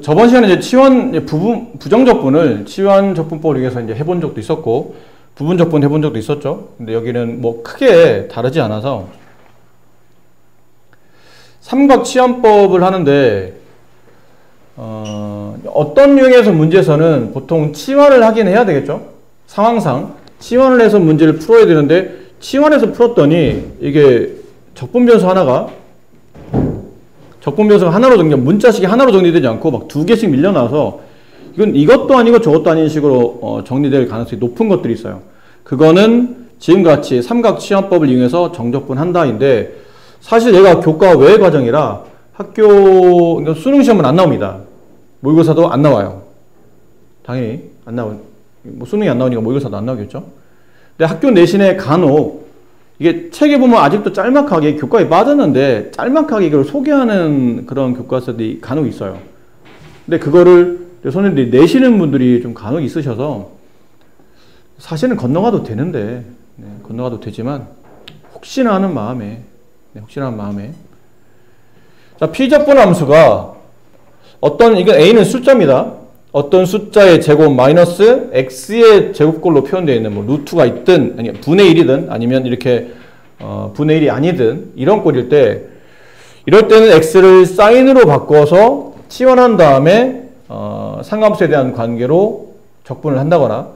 저번 시간에 이제 치환 부정적분을 치환적분법을 이용해서 이제 해본 적도 있었고, 부분적분 해본 적도 있었죠. 근데 여기는 뭐 크게 다르지 않아서 삼각치환법을 하는데, 어떤 유형에서 문제에서는 보통 치환을 하긴 해야 되겠죠. 상황상 치환을 해서 문제를 풀어야 되는데, 치환해서 풀었더니 이게 적분변수 하나가 하나로 문자식이 하나로 정리되지 않고 막 두 개씩 밀려나서 이건 이것도 아니고 저것도 아닌 식으로 정리될 가능성이 높은 것들이 있어요. 그거는 지금과 같이 삼각치환법을 이용해서 정적분 한다인데, 사실 얘가 교과 외 과정이라 학교 그러니까 수능 시험은 안 나옵니다. 모의고사도 안 나와요. 당연히 안 나오. 뭐 수능이 안 나오니까 모의고사도 안 나오겠죠. 근데 학교 내신에 간혹 이게 책에 보면 아직도 짤막하게 교과에 빠졌는데 짤막하게 이걸 소개하는 그런 교과서들이 간혹 있어요. 근데 그거를 선생님들이 내시는 분들이 좀 간혹 있으셔서 사실은 건너가도 되는데, 건너가도 되지만 혹시나 하는 마음에, 자, P적분 함수가 이건 A는 숫자입니다. 어떤 숫자의 제곱 마이너스 X의 제곱꼴로 표현되어 있는 뭐 루트가 있든, 아니 분의 1이든 아니면 이렇게 분의 1이 아니든 이런 꼴일 때, 이럴 때는 X를 사인으로 바꿔서 치환한 다음에 상함수에 대한 관계로 적분을 한다거나,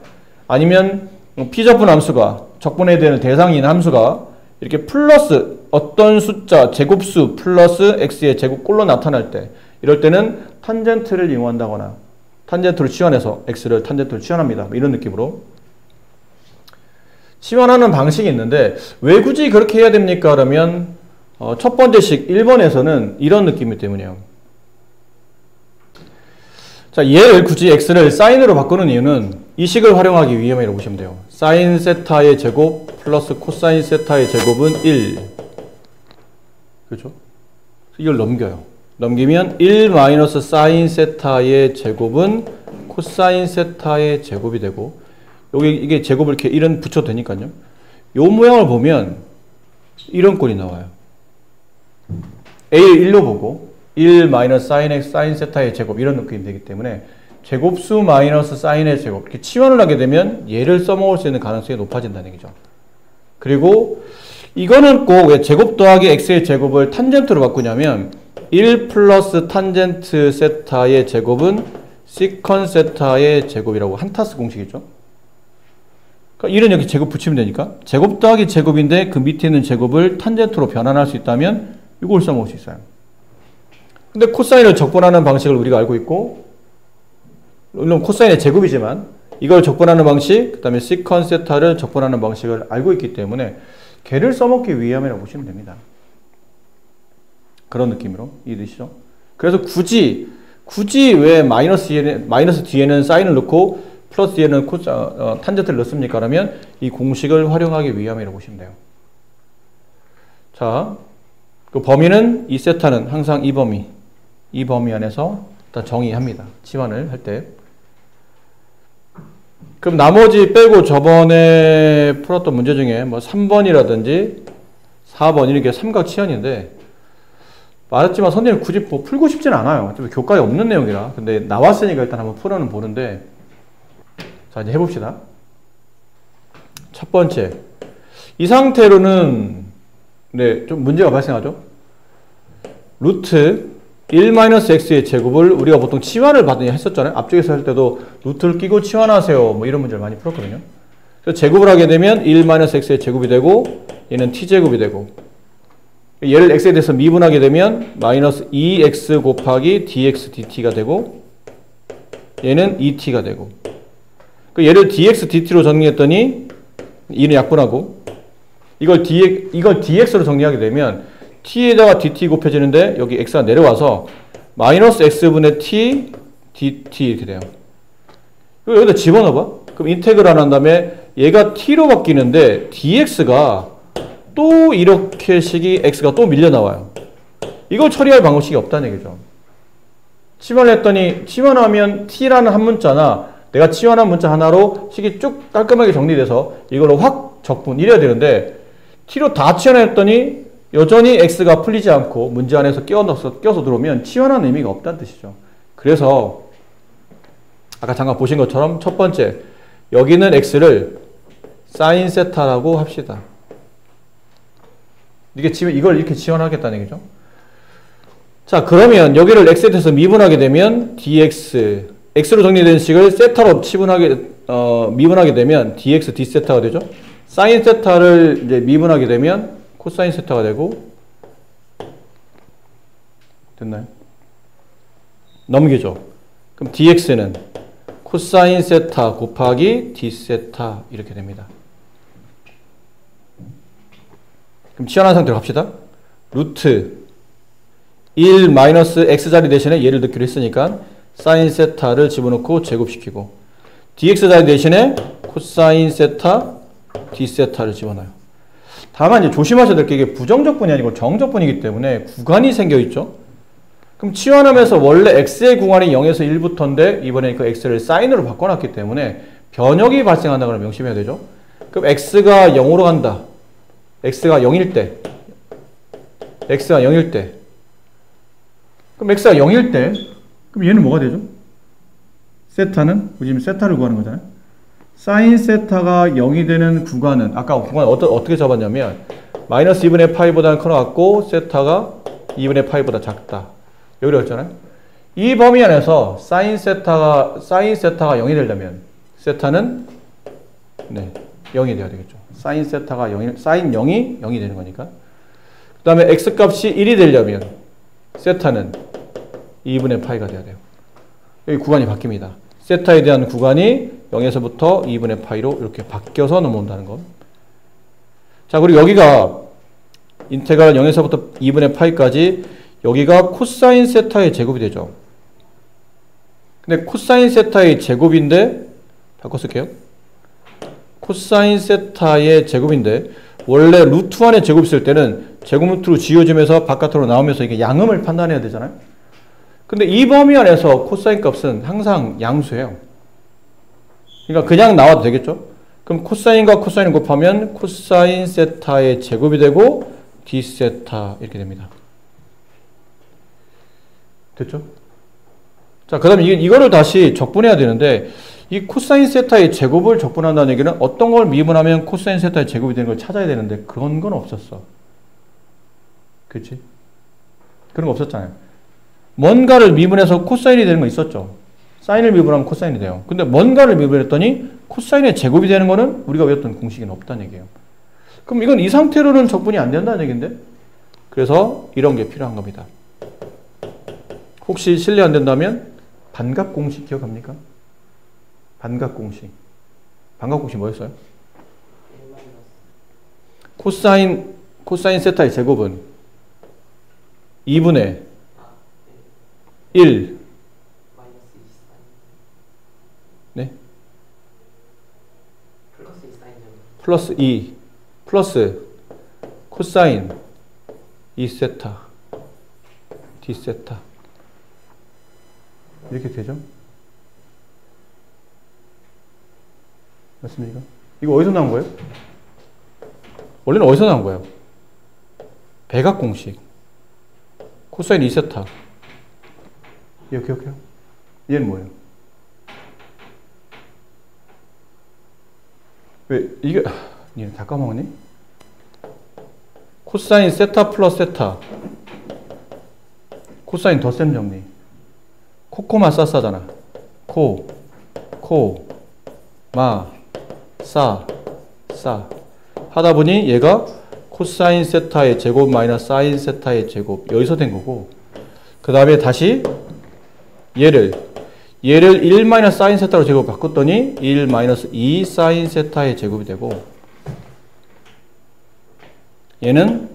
아니면 P적분 함수가 적분해야 되는 대상인 함수가 이렇게 플러스 어떤 숫자 제곱수 플러스 X의 제곱꼴로 나타날 때, 이럴 때는 탄젠트를 이용한다거나 탄젠트를 치환해서 X를 탄젠트로 치환합니다. 이런 느낌으로 치환하는 방식이 있는데, 왜 굳이 그렇게 해야 됩니까? 그러면 첫 번째 식 1번에서는 이런 느낌이기 때문이에요. 자, 얘를 굳이 X를 사인으로 바꾸는 이유는 이 식을 활용하기 위함이라고 보시면 돼요. 사인 세타의 제곱 플러스 코사인 세타의 제곱은 1. 그렇죠? 이걸 넘겨요. 넘기면 1 마이너스 사인 세타의 제곱은 코사인 세타의 제곱이 되고, 여기 이게 제곱을 이렇게 1은 붙여도 되니까요. 요 모양을 보면 이런 꼴이 나와요. A를 1로 보고 1 마이너스 사인 X 사인 세타의 제곱 이런 느낌이 되기 때문에 제곱수 마이너스 사인의 제곱 이렇게 치환을 하게 되면 얘를 써먹을 수 있는 가능성이 높아진다는 얘기죠. 그리고 이거는 꼭 왜 제곱 더하기 X의 제곱을 탄젠트로 바꾸냐면 1 플러스 탄젠트 세타의 제곱은 시컨 세타의 제곱이라고 한타스 공식이죠. 그러니까 1은 여기 제곱 붙이면 되니까 제곱 더하기 제곱인데 그 밑에 있는 제곱을 탄젠트로 변환할 수 있다면 이걸 써먹을 수 있어요. 근데 코사인을 적분하는 방식을 우리가 알고 있고, 물론 코사인의 제곱이지만 이걸 적분하는 방식, 그 다음에 시컨 세타를 적분하는 방식을 알고 있기 때문에 걔를 써먹기 위함이라고 보시면 됩니다. 그런 느낌으로 이해되시죠? 그래서 굳이 왜 마이너스 뒤에는 사인을 넣고 플러스 뒤에는 탄젠트를 넣습니까? 그러면 이 공식을 활용하기 위함이라고 보시면 돼요. 자, 그 범위는 이 세타는 항상 이 범위 안에서 일단 정의합니다. 치환을 할 때. 그럼 나머지 빼고 저번에 풀었던 문제 중에 뭐 3번이라든지 4번 이렇게 삼각치환인데, 말했지만 선생님 굳이 뭐 풀고 싶진 않아요. 좀 교과에 없는 내용이라. 근데 나왔으니까 일단 한번 풀어는 보는데, 자, 이제 해봅시다. 첫 번째. 이 상태로는, 좀 문제가 발생하죠. 루트 1-x의 제곱을 우리가 보통 치환을 받으니 했었잖아요. 앞쪽에서 할 때도 루트를 끼고 치환하세요. 뭐 이런 문제를 많이 풀었거든요. 그래서 제곱을 하게 되면 1-x의 제곱이 되고, 얘는 t제곱이 되고, 얘를 x에 대해서 미분하게 되면 마이너스 2x 곱하기 dx dt가 되고, 얘는 2t가 되고, 얘를 dx dt로 정리했더니 2는 약분하고, 이걸 dx로 정리하게 되면 t에다가 dt 곱해지는데 여기 x가 내려와서 마이너스 x분의 t dt 이렇게 돼요. 여기다 집어넣어봐. 그럼 인테그랄 한 다음에 얘가 t로 바뀌는데 dx가 또 이렇게 식이 x가 또 밀려 나와요. 이걸 처리할 방법식이 없다는 얘기죠. 치환을 했더니 치환하면 t라는 한 문자나 내가 치환한 문자 하나로 식이 쭉 깔끔하게 정리돼서 이걸로 확 적분 이래야 되는데, t로 다 치환했더니 여전히 x가 풀리지 않고 문제 안에서 껴서 들어오면 치환하는 의미가 없다는 뜻이죠. 그래서 아까 잠깐 보신 것처럼 첫 번째 여기는 x를 사인 세타라고 합시다. 이걸 이렇게 지원하겠다는 얘기죠. 자, 그러면 여기를 x에 대해서 미분하게 되면 dx, x로 정리된 식을 세타로 미분하게 되면 dx d 세타가 되죠. 사인 세타를 이제 미분하게 되면 코사인 세타가 되고, 됐나요? 넘기죠. 그럼 dx는 코사인 세타 곱하기 d 세타 이렇게 됩니다. 그럼 치환한 상태로 갑시다. 루트 1 마이너스 x자리 대신에 얘를 넣기로 했으니까 사인 세타를 집어넣고 제곱시키고, dx자리 대신에 코사인 세타 d 세타를 집어넣어요. 다만 이제 조심하셔야 될 게 이게 부정적분이 아니고 정적분이기 때문에 구간이 생겨 있죠. 그럼 치환하면서 원래 x의 구간이 0에서 1부터인데 이번에 그 x를 사인으로 바꿔놨기 때문에 변역이 발생한다고 명심해야 되죠. 그럼 x가 0으로 간다. x가 0일 때, x가 0일 때, 그럼 x가 0일 때, 그럼 얘는 뭐가 되죠? 세타는, 우리 지금 세타를 구하는 거잖아요. 사인 세타가 0이 되는 구간은, 아까 구간 어떻게 잡았냐면, 마이너스 2분의 파이보다는 커나갔고, 세타가 2분의 파이보다 작다. 여기로 했잖아요. 이 범위 안에서 사인 세타가 0이 되려면, 세타는, 네, 0이 돼야 되겠죠. 사인 세타가 0이 되는 거니까. 그 다음에 x 값이 1이 되려면 세타는 2분의 파이가 돼야 돼요. 여기 구간이 바뀝니다. 세타에 대한 구간이 0에서부터 2분의 파이로 이렇게 바뀌어서 넘어온다는 것. 자, 그리고 여기가 인테그랄 0에서부터 2분의 파이까지 여기가 코사인 세타의 제곱이 되죠. 근데 코사인 세타의 제곱인데 바꿔 쓸게요. 코사인 세타의 제곱인데 원래 루트 1의 제곱 있을 때는 제곱 루트로 지워지면서 바깥으로 나오면서 이게 양음을 판단해야 되잖아요. 근데 이 범위 안에서 코사인 값은 항상 양수예요. 그러니까 그냥 나와도 되겠죠. 그럼 코사인과 코사인을 곱하면 코사인 세타의 제곱이 되고 d 세타 이렇게 됩니다. 됐죠? 자, 그 다음에 이거를 다시 적분해야 되는데 이 코사인 세타의 제곱을 적분한다는 얘기는 어떤 걸 미분하면 코사인 세타의 제곱이 되는 걸 찾아야 되는데 그런 건 없었어. 그렇지? 그런 거 없었잖아요. 뭔가를 미분해서 코사인이 되는 거 있었죠. 사인을 미분하면 코사인이 돼요. 근데 뭔가를 미분했더니 코사인의 제곱이 되는 거는 우리가 외웠던 공식은 없다는 얘기예요. 그럼 이건 이 상태로는 적분이 안 된다는 얘기인데? 그래서 이런 게 필요한 겁니다. 혹시 실례 안 된다면 반값 공식 기억합니까? 반값 공식. 반값 공식 뭐였어요? 코사인 세타의 제곱은 2분의 1 네? 플러스 2 플러스 코사인 2세타 d세타 이렇게 되죠? 맞습니까? 이거 어디서 나온 거예요? 원래는 어디서 나온 거예요? 배각 공식. 코사인 2세타. 이거 기억해요? 얘는 뭐예요? 왜, 이게, 얘는 다 까먹었니? 코사인 세타 플러스 세타. 코사인 덧셈 정리. 코코마 싸싸잖아. 마, 싸. 하다 보니 얘가 코사인 세타의 제곱 마이너스 사인 세타의 제곱. 여기서 된 거고. 그 다음에 다시 얘를 1 마이너스 사인 세타로 제곱 바꿨더니 1 마이너스 2 사인 세타의 제곱이 되고, 얘는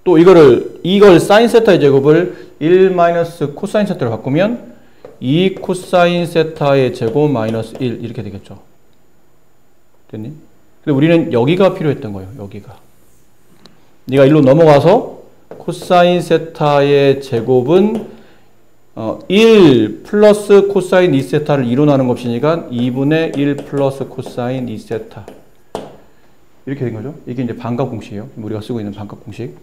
또 이걸 사인 세타의 제곱을 1 마이너스 코사인 세타로 바꾸면 2 코사인 세타의 제곱 마이너스 1 이렇게 되겠죠. 됐니? 근데 우리는 여기가 필요했던 거예요. 여기가. 네가 일로 넘어가서 코사인 세타의 제곱은 1 플러스 코사인 2세타를 2로 나눈 것이니까 2분의 1 플러스 코사인 2세타 이렇게 된 거죠. 이게 이제 반값 공식이에요. 우리가 쓰고 있는 반값 공식.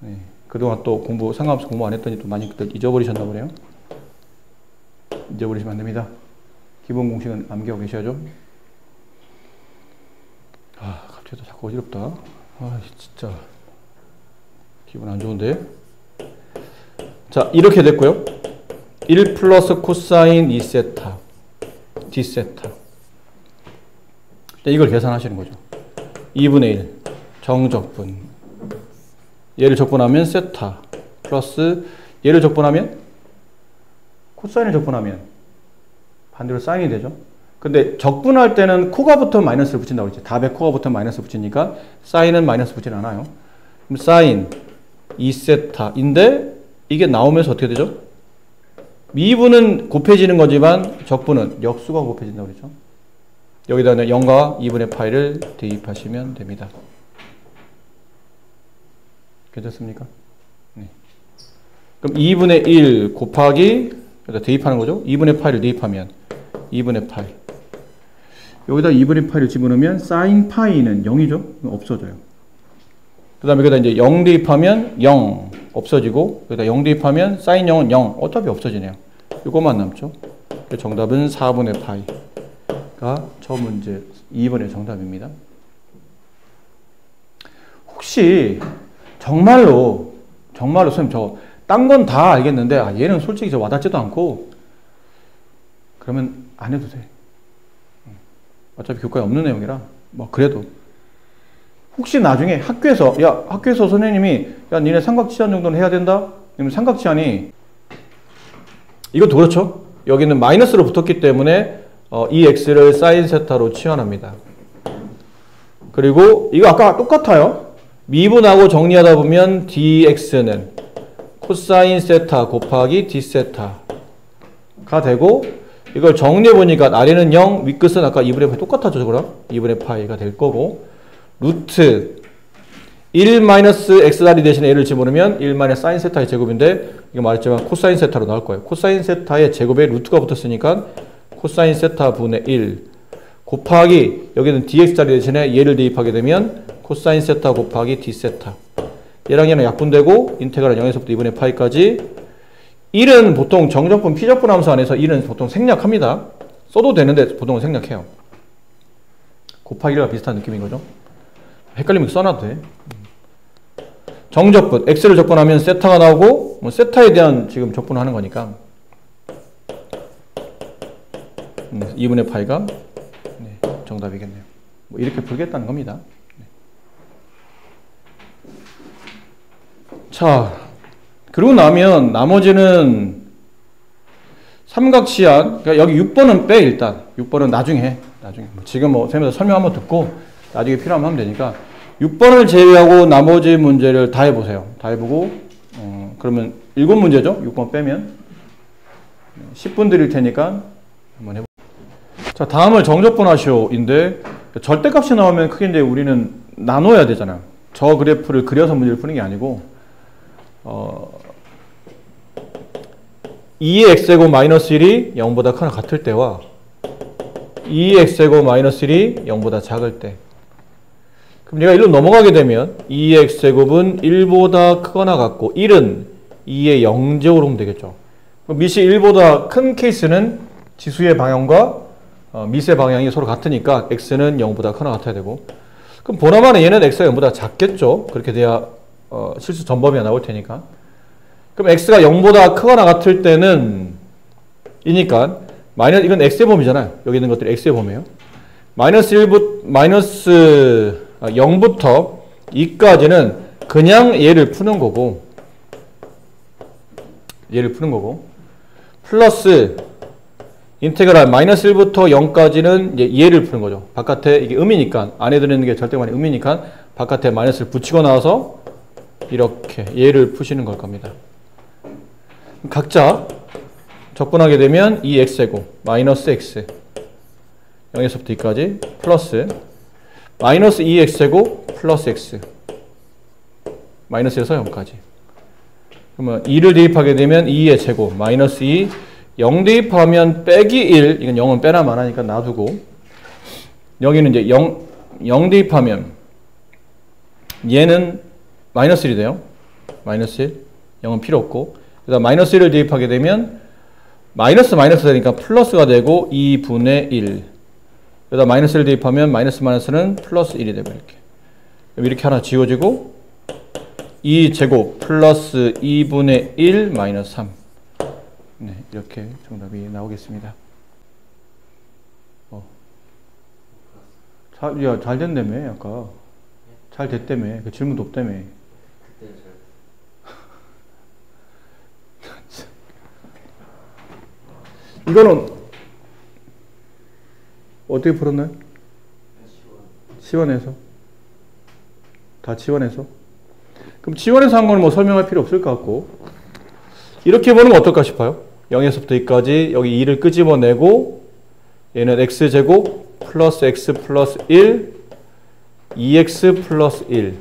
네. 그동안 또 상관없어 공부 안 했더니 또 많이 그때 잊어버리셨나 보네요. 잊어버리시면 안 됩니다. 기본 공식은 암기하고 계셔야죠. 아, 갑자기 또 자꾸 어지럽다. 아, 진짜. 기분 안 좋은데. 자, 이렇게 됐고요. 1 플러스 코사인 2세타, d세타. 이걸 계산하시는 거죠. 2분의 1, 정적분. 얘를 적분하면 세타, 플러스 얘를 적분하면 코사인을 적분하면 반대로 사인이 되죠. 근데 적분할 때는 코가 붙으면 마이너스를 붙인다고 그랬지. 답에 코가 붙으면 마이너스 붙이니까 사인은 마이너스 붙진 않아요. 그럼 사인 2세타인데 이게 나오면서 어떻게 되죠? 미분은 곱해지는 거지만 적분은 역수가 곱해진다고 그랬죠. 여기다 0과 2분의 파이를 대입하시면 됩니다. 괜찮습니까? 네. 그럼 2분의 1 곱하기 여기다 대입하는 거죠. 2분의 파이를 대입하면 2분의 파이. 여기다 2분의 파이를 집어넣으면 사인 파이는 0이죠. 없어져요. 그 다음에 여기다 이제 0 대입하면 0 없어지고 여기다 0 대입하면 사인 0은 0 어차피 없어지네요. 이것만 남죠. 정답은 4분의 파이가 저 문제 2번의 정답입니다. 혹시 정말로 선생님 저 딴 건 다 알겠는데 얘는 솔직히 저 와닿지도 않고 그러면 안 해도 돼. 어차피 교과에 없는 내용이라 뭐 그래도 혹시 나중에 학교에서 선생님이 니네 삼각치환 정도는 해야 된다? 그러면 삼각치환이 이것도 그렇죠. 여기는 마이너스로 붙었기 때문에 이 x를 사인 세타로 치환합니다. 그리고 이거 아까 똑같아요. 미분하고 정리하다 보면 dx는 코사인 세타 곱하기 d세타가 되고 이걸 정리해 보니까 아래는 0, 윗끝은 아까 2분의 파이 똑같았죠. 그럼 2분의 파이가 될 거고 루트 1-x다리 대신에 얘를 집어넣으면 1- 사인 세타의 제곱인데 이거 말했지만 코사인 세타로 나올 거예요. 코사인 세타의 제곱에 루트가 붙었으니까 코사인 세타 분의 1 곱하기 여기는 dx자리 대신에 얘를 대입하게 되면 코사인 세타 곱하기 d세타. 얘랑 얘는 약분되고 인테그랄 0에서부터 2분의 파이까지 1은 보통 정적분, 피적분 함수 안에서 1은 보통 생략합니다. 써도 되는데 보통은 생략해요. 곱하기 1과 비슷한 느낌인 거죠. 헷갈리면 써놔도 돼. 정적분, x를 적분하면 세타가 나오고 뭐 세타에 대한 지금 적분을 하는 거니까 2분의 파이가 정답이겠네요. 뭐 이렇게 풀겠다는 겁니다. 자, 그러고 나면 나머지는 삼각치환, 그러니까 여기 6번은 빼 일단. 6번은 나중에 해. 지금 뭐 선생님들 설명 한번 듣고 나중에 필요하면 하면 되니까 6번을 제외하고 나머지 문제를 다 해보세요. 다 해보고 그러면 7문제죠? 6번 빼면 10분 드릴 테니까 한번 해보세요. 자, 다음은 정적분하시오인데 절대값이 나오면 크게 이제 우리는 나눠야 되잖아요. 저 그래프를 그려서 문제를 푸는 게 아니고 2의 x제곱 마이너스 1이 0보다 크거나 같을 때와 2의 x제곱 마이너스 1이 0보다 작을 때 그럼 얘가 1로 넘어가게 되면 2의 x제곱은 1보다 크거나 같고 1은 2의 0제곱으로 하면 되겠죠. 그럼 밑이 1보다 큰 케이스는 지수의 방향과 밑의 방향이 서로 같으니까 x는 0보다 크거나 같아야 되고 그럼 보나마나 얘는 x가 0보다 작겠죠. 그렇게 돼야 실수 전범위가 나올 테니까. 그럼 x가 0보다 크거나 같을 때는 이니까 이건 x의 범위잖아요. 여기 있는 것들이 x의 범위예요. 마이너스 0부터 2까지는 그냥 얘를 푸는 거고 플러스 인테그랄 마이너스 1부터 0까지는 얘를 푸는 거죠. 바깥에 이게 음이니까 안에 들어있는 게 절대만이 음이니까 바깥에 마이너스를 붙이고 나와서 이렇게 얘를 푸시는 걸 겁니다. 각자 적분하게 되면 2x제곱 마이너스 x 0에서부터 2까지 플러스 마이너스 2x제곱 플러스 x 마이너스에서 0까지 그러면 2를 대입하게 되면 2의 제곱 마이너스 2 0 대입하면 빼기 1 이건 0은 빼나 마나니까 놔두고 여기는 이제 0 대입하면 얘는 마이너스 1이 돼요. 마이너스 1. 0은 필요 없고. 그다음 마이너스 1을 대입하게 되면 마이너스 되니까 플러스가 되고 2분의 1. 여기다 마이너스를 대입하면 마이너스는 플러스 1이 되고 이렇게 하나 지워지고 2제곱 플러스 2분의 1 마이너스 3. 네, 이렇게 정답이 나오겠습니다. 잘 됐다며 아까. 잘 됐다며. 그 질문도 없다며. 이거는 어떻게 풀었나요? 치환해서. 다 치환해서. 그럼 치환해서 한 거는 뭐 설명할 필요 없을 것 같고, 이렇게 보는 건 어떨까 싶어요? 0에서부터 2까지 여기 2를 끄집어내고 얘는 x제곱 플러스 x 플러스 1 2x 플러스 1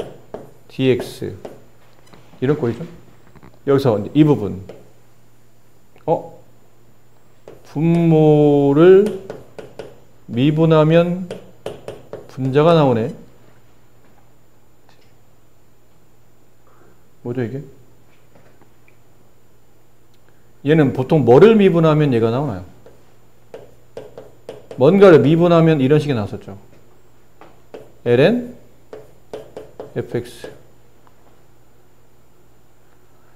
dx 이런 꼴이죠. 여기서 이 부분 분모를 미분하면 분자가 나오네. 뭐죠 이게? 얘는 보통 뭐를 미분하면 얘가 나오나요? 뭔가를 미분하면 이런 식이 나왔었죠. ln fx.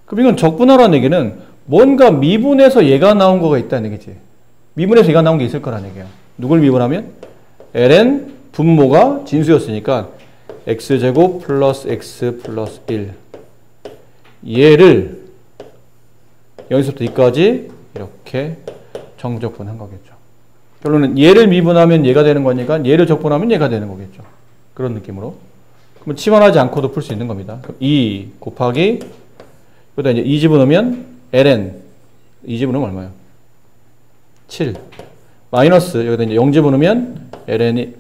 그럼 이건 적분하라는 얘기는 뭔가 미분해서 얘가 나온 거가 있다는 얘기지. 미분해서 얘가 나온 게 있을 거라는 얘기야. 누굴 미분하면? ln 분모가 진수였으니까 x제곱 플러스 x 플러스 1. 얘를 0에서부터 2까지 이렇게 정적분한 거겠죠. 결론은 얘를 미분하면 얘가 되는 거니까 얘를 적분하면 얘가 되는 거겠죠. 그런 느낌으로. 그럼 치환하지 않고도 풀 수 있는 겁니다. 그럼 2 곱하기 여기다 이제 2 집어넣으면 ln 2 집어넣으면 얼마예요? 7 마이너스 여기다 이제 0 집어넣으면 ln이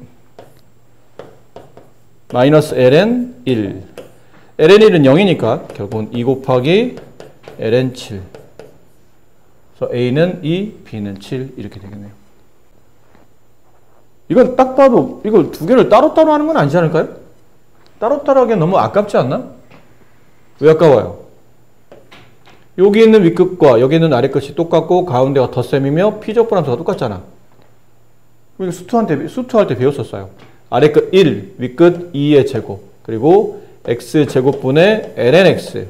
마이너스 ln 1 ln 1은 0이니까 결국은 2 곱하기 ln 7. 그래서 a는 2, b는 7 이렇게 되겠네요. 이건 딱 봐도 이걸 두 개를 따로따로 하는 건 아니지 않을까요? 따로따로 하기엔 너무 아깝지 않나? 왜 아까워요? 여기 있는 윗끝과 여기 있는 아랫끝이 똑같고 가운데가 덧셈이며 피적분함수가 똑같잖아. 이거 수투할 때 배웠었어요. 아랫끝 1, 윗끝 2의 제곱 그리고 x제곱분의 lnx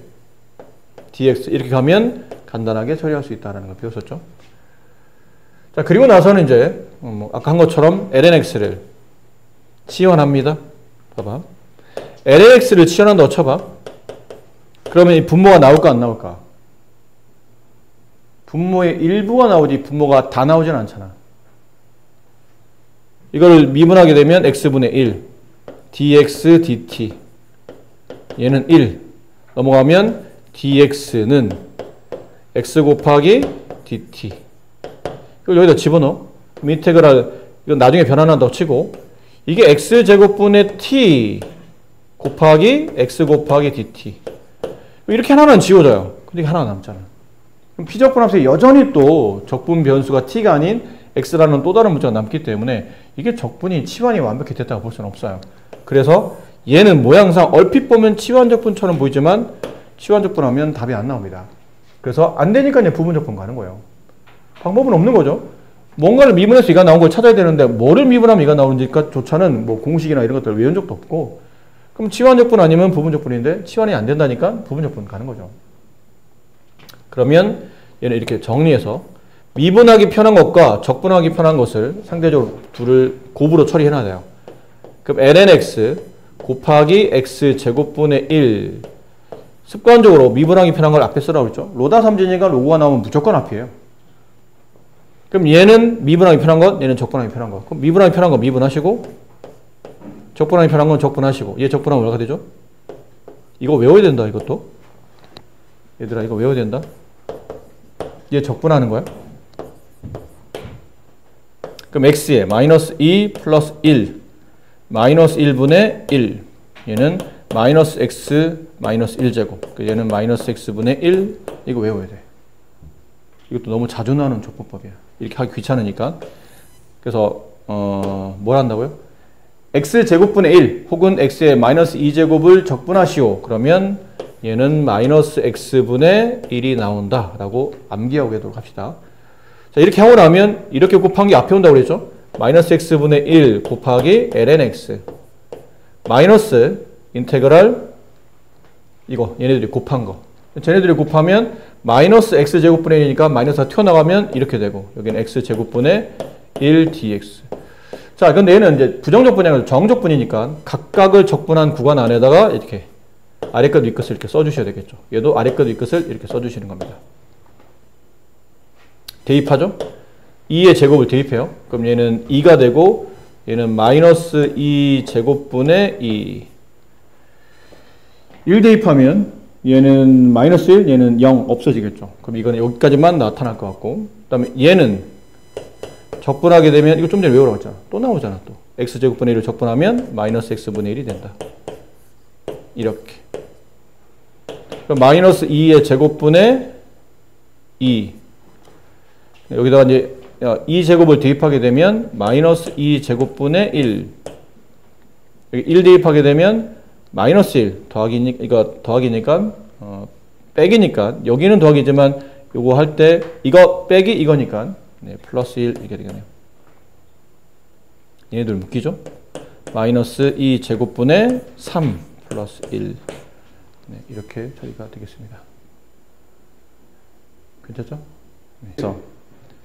dx 이렇게 가면 간단하게 처리할 수 있다는 걸 배웠었죠. 자, 그리고 나서는 이제 아까 한 것처럼 lnx를 치환합니다. 봐봐. lnx를 치환한다고 쳐봐. 그러면 이 분모가 나올까 안 나올까? 분모의 일부가 나오지 분모가 다 나오진 않잖아. 이걸 미분하게 되면 x분의 1 dx dt 얘는 1 넘어가면 dx는 x 곱하기 dt 이걸 여기다 집어넣어. 인테그랄 이건 나중에 변환한다고 치고 이게 x제곱분의 t 곱하기 x 곱하기 dt 이렇게 하나는 지워져요. 근데 하나가 남잖아. 그럼 피적분함수에 여전히 또 적분 변수가 t가 아닌 x라는 또 다른 문자가 남기 때문에 이게 적분이 치환이 완벽히 됐다고 볼 수는 없어요. 그래서 얘는 모양상 얼핏 보면 치환적분처럼 보이지만 치환적분하면 답이 안 나옵니다. 그래서 안 되니까 이제 부분적분 가는 거예요. 방법은 없는 거죠. 뭔가를 미분해서 이가 나온 걸 찾아야 되는데 뭐를 미분하면 이가 나오는지조차는 뭐 공식이나 이런 것들을 외운 적도 없고 그럼 치환적분 아니면 부분적분인데 치환이 안 된다니까 부분적분 가는 거죠. 그러면 얘는 이렇게 정리해서 미분하기 편한 것과 적분하기 편한 것을 상대적으로 둘을 곱으로 처리해놔야 돼요. 그럼 lnx 곱하기 x제곱분의 1 습관적으로 미분하기 편한 걸 앞에 쓰라고 했죠. 로다 삼진이가 로고가 나오면 무조건 앞이에요. 그럼 얘는 미분하기 편한 것, 얘는 적분하기 편한 것. 그럼 미분하기 편한 거 미분하시고 적분하기 편한 건 적분하시고 얘 적분하면 뭐가 되죠? 이거 외워야 된다 이것도. 얘들아 이거 외워야 된다. 얘 적분하는 거야. 그럼 x에 마이너스 2 플러스 1 마이너스 1분의 1 얘는 마이너스 x 마이너스 1제곱 얘는 마이너스 x분의 1 이거 외워야 돼. 이것도 너무 자주 나오는 적분법이야. 이렇게 하기 귀찮으니까. 그래서 뭘 한다고요? x제곱분의 1 혹은 x의 마이너스 2제곱을 적분하시오. 그러면 얘는 마이너스 x분의 1이 나온다 라고 암기하고 가도록 합시다. 자, 이렇게 하고 나면 이렇게 곱한 게 앞에 온다고 그랬죠? 마이너스 x분의 1 곱하기 ln x 마이너스 인테그랄 이거 얘네들이 곱한 거 쟤네들이 곱하면 마이너스 x제곱분의 1이니까 마이너스가 튀어나가면 이렇게 되고 여기는 x제곱분의 1 dx. 자, 근데 얘는 이제 부정적분이 아니라 정적분이니까 각각을 적분한 구간 안에다가 이렇게 아래끝 윗끝을 이렇게 써주셔야 되겠죠. 얘도 아래끝 윗끝을 이렇게 써주시는 겁니다. 대입하죠? 2의 제곱을 대입해요. 그럼 얘는 2가 되고 얘는 마이너스 2 제곱분의 2. 1 대입하면 얘는 마이너스 1, 얘는 0 없어지겠죠. 그럼 이거는 여기까지만 나타날 것 같고 그 다음에 얘는 적분하게 되면 이거 좀 전에 외우라고 했잖아. 또 나오잖아. 또 x제곱분의 1을 적분하면 마이너스 x분의 1이 된다. 이렇게. 그럼 마이너스 2의 제곱분의 2 여기다가 이제 2제곱을 대입하게 되면 마이너스 2제곱분의 1 여기 1 대입하게 되면 마이너스 1 더하기니까 빼기니까 여기는 더하기지만 요거 할 때 이거 빼기 이거니까 네, 플러스 1 이렇게 되겠네요. 얘네들 묶이죠? 마이너스 2제곱분의 3 플러스 1 네, 이렇게 처리가 되겠습니다. 괜찮죠? 네. 그래서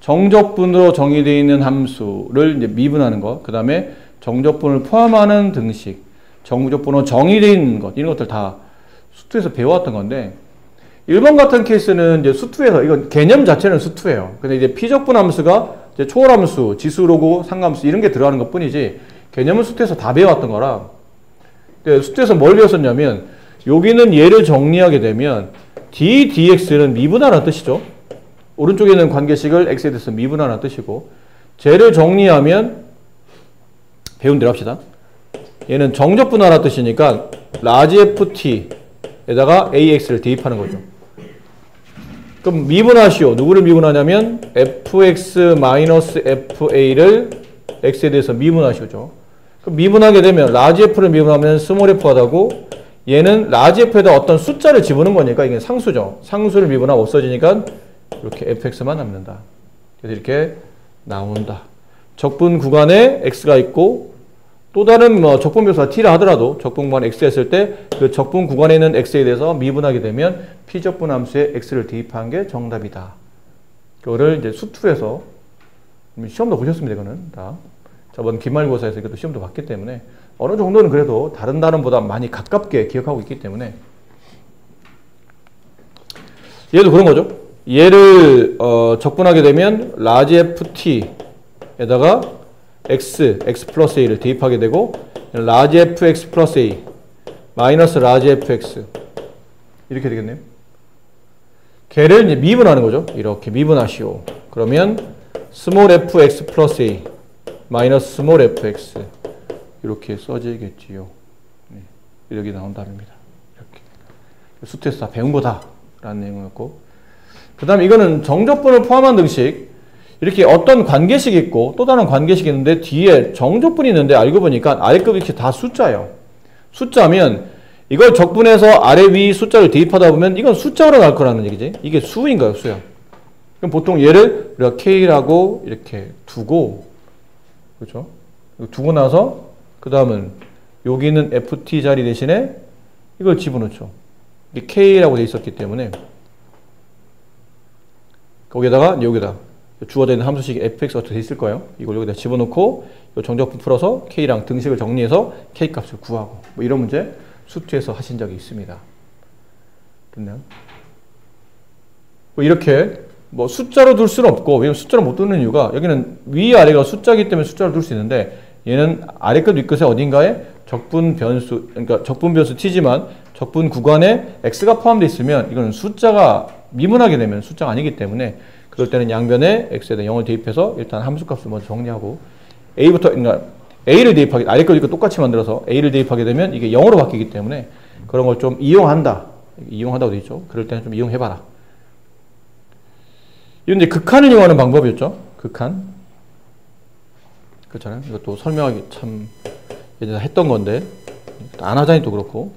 정적분으로 정의되어 있는 함수를 이제 미분하는 것, 그 다음에 정적분을 포함하는 등식, 정적분으로 정의되어 있는 것, 이런 것들 다 수투에서 배워왔던 건데 1번 같은 케이스는 이제 수투에서 이건 개념 자체는 수투예요. 근데 이제 피적분 함수가 이제 초월함수, 지수로고 상함수 이런 게 들어가는 것 뿐이지 개념은 수투에서 다 배워왔던 거라. 근데 수투에서 뭘 배웠었냐면 여기는 얘를 정리하게 되면 d, dx는 미분하라는 뜻이죠. 오른쪽에 있는 관계식을 x에 대해서 미분하라는 뜻이고 쟤를 정리하면 배운 대로 합시다. 얘는 정적분하라는 뜻이니까 라지 ft에다가 ax를 대입하는 거죠. 그럼 미분하시오. 누구를 미분하냐면 fx-fa를 x에 대해서 미분하시오죠. 그럼 미분하게 되면 라지 f를 미분하면 스몰 f가 되고 얘는 라지 f에다 어떤 숫자를 집어넣은 거니까 이게 상수죠. 상수를 미분하면 없어지니까 이렇게 fx만 남는다. 그래서 이렇게 나온다. 적분 구간에 x가 있고 또 다른 적분 묘수가 t라 하더라도 적분 구간 x 했을 때 그 적분 구간에 있는 x에 대해서 미분하게 되면 피적분 함수에 x를 대입한 게 정답이다. 그거를 이제 수투에서 시험도 보셨습니다. 이거는 다 저번 기말고사에서 이것도 시험도 봤기 때문에 어느 정도는 그래도 다른 단원보다 많이 가깝게 기억하고 있기 때문에 얘도 그런 거죠. 얘를 적분하게 되면 라지 ft에다가 x 플러스 a를 대입하게 되고 라지 fx 플러스 a 마이너스 라지 fx 이렇게 되겠네요. 걔를 이제 미분하는 거죠. 이렇게 미분하시오. 그러면 스몰 fx 플러스 a 마이너스 스몰 fx 이렇게 써지겠지요. 네, 이렇게 나온 답입니다. 이렇게 수트에서 다 배운 거다 라는 내용이었고 그 다음에 이거는 정적분을 포함한 등식 이렇게 어떤 관계식이 있고 또 다른 관계식이 있는데 뒤에 정적분이 있는데 알고 보니까 아래급 이렇게 다 숫자예요. 숫자면 이걸 적분해서 아래 위 숫자를 대입하다 보면 이건 숫자로 나올 거라는 얘기지. 이게 수인가요? 수야? 그럼 보통 얘를 우리가 K라고 이렇게 두고 그렇죠? 두고 나서 그 다음은 여기는 FT 자리 대신에 이걸 집어넣죠. 이게 K라고 돼 있었기 때문에 거기에다가 여기다 주어져 있는 함수식 fx가 돼 있을 거예요. 이걸 여기다 집어넣고 정적분 풀어서 k랑 등식을 정리해서 k 값을 구하고 뭐 이런 문제 수투에서 하신 적이 있습니다. 됐나요? 뭐 이렇게 뭐 숫자로 둘 수는 없고 왜냐면 숫자로 못 두는 이유가 여기는 위아래가 숫자이기 때문에 숫자로 둘 수 있는데 얘는 아래끝 윗끝에 어딘가에 적분 변수 그러니까 적분 변수 t지만 적분 구간에 x가 포함되어 있으면 이거는 숫자가 미분하게 되면 숫자가 아니기 때문에 그럴 때는 양변에 x에다 0을 대입해서 일단 함수값을 먼저 정리하고 a부터 그러니까 a를 대입하게 아래 거 이거 똑같이 만들어서 a를 대입하게 되면 이게 0으로 바뀌기 때문에 그런 걸 좀 이용한다고 되어 있죠. 그럴 때는 좀 이용해봐라. 이건 이제 극한을 이용하는 방법이었죠. 극한 그렇잖아요. 이것도 설명하기 참 예전에 했던 건데 안 하자니 또 그렇고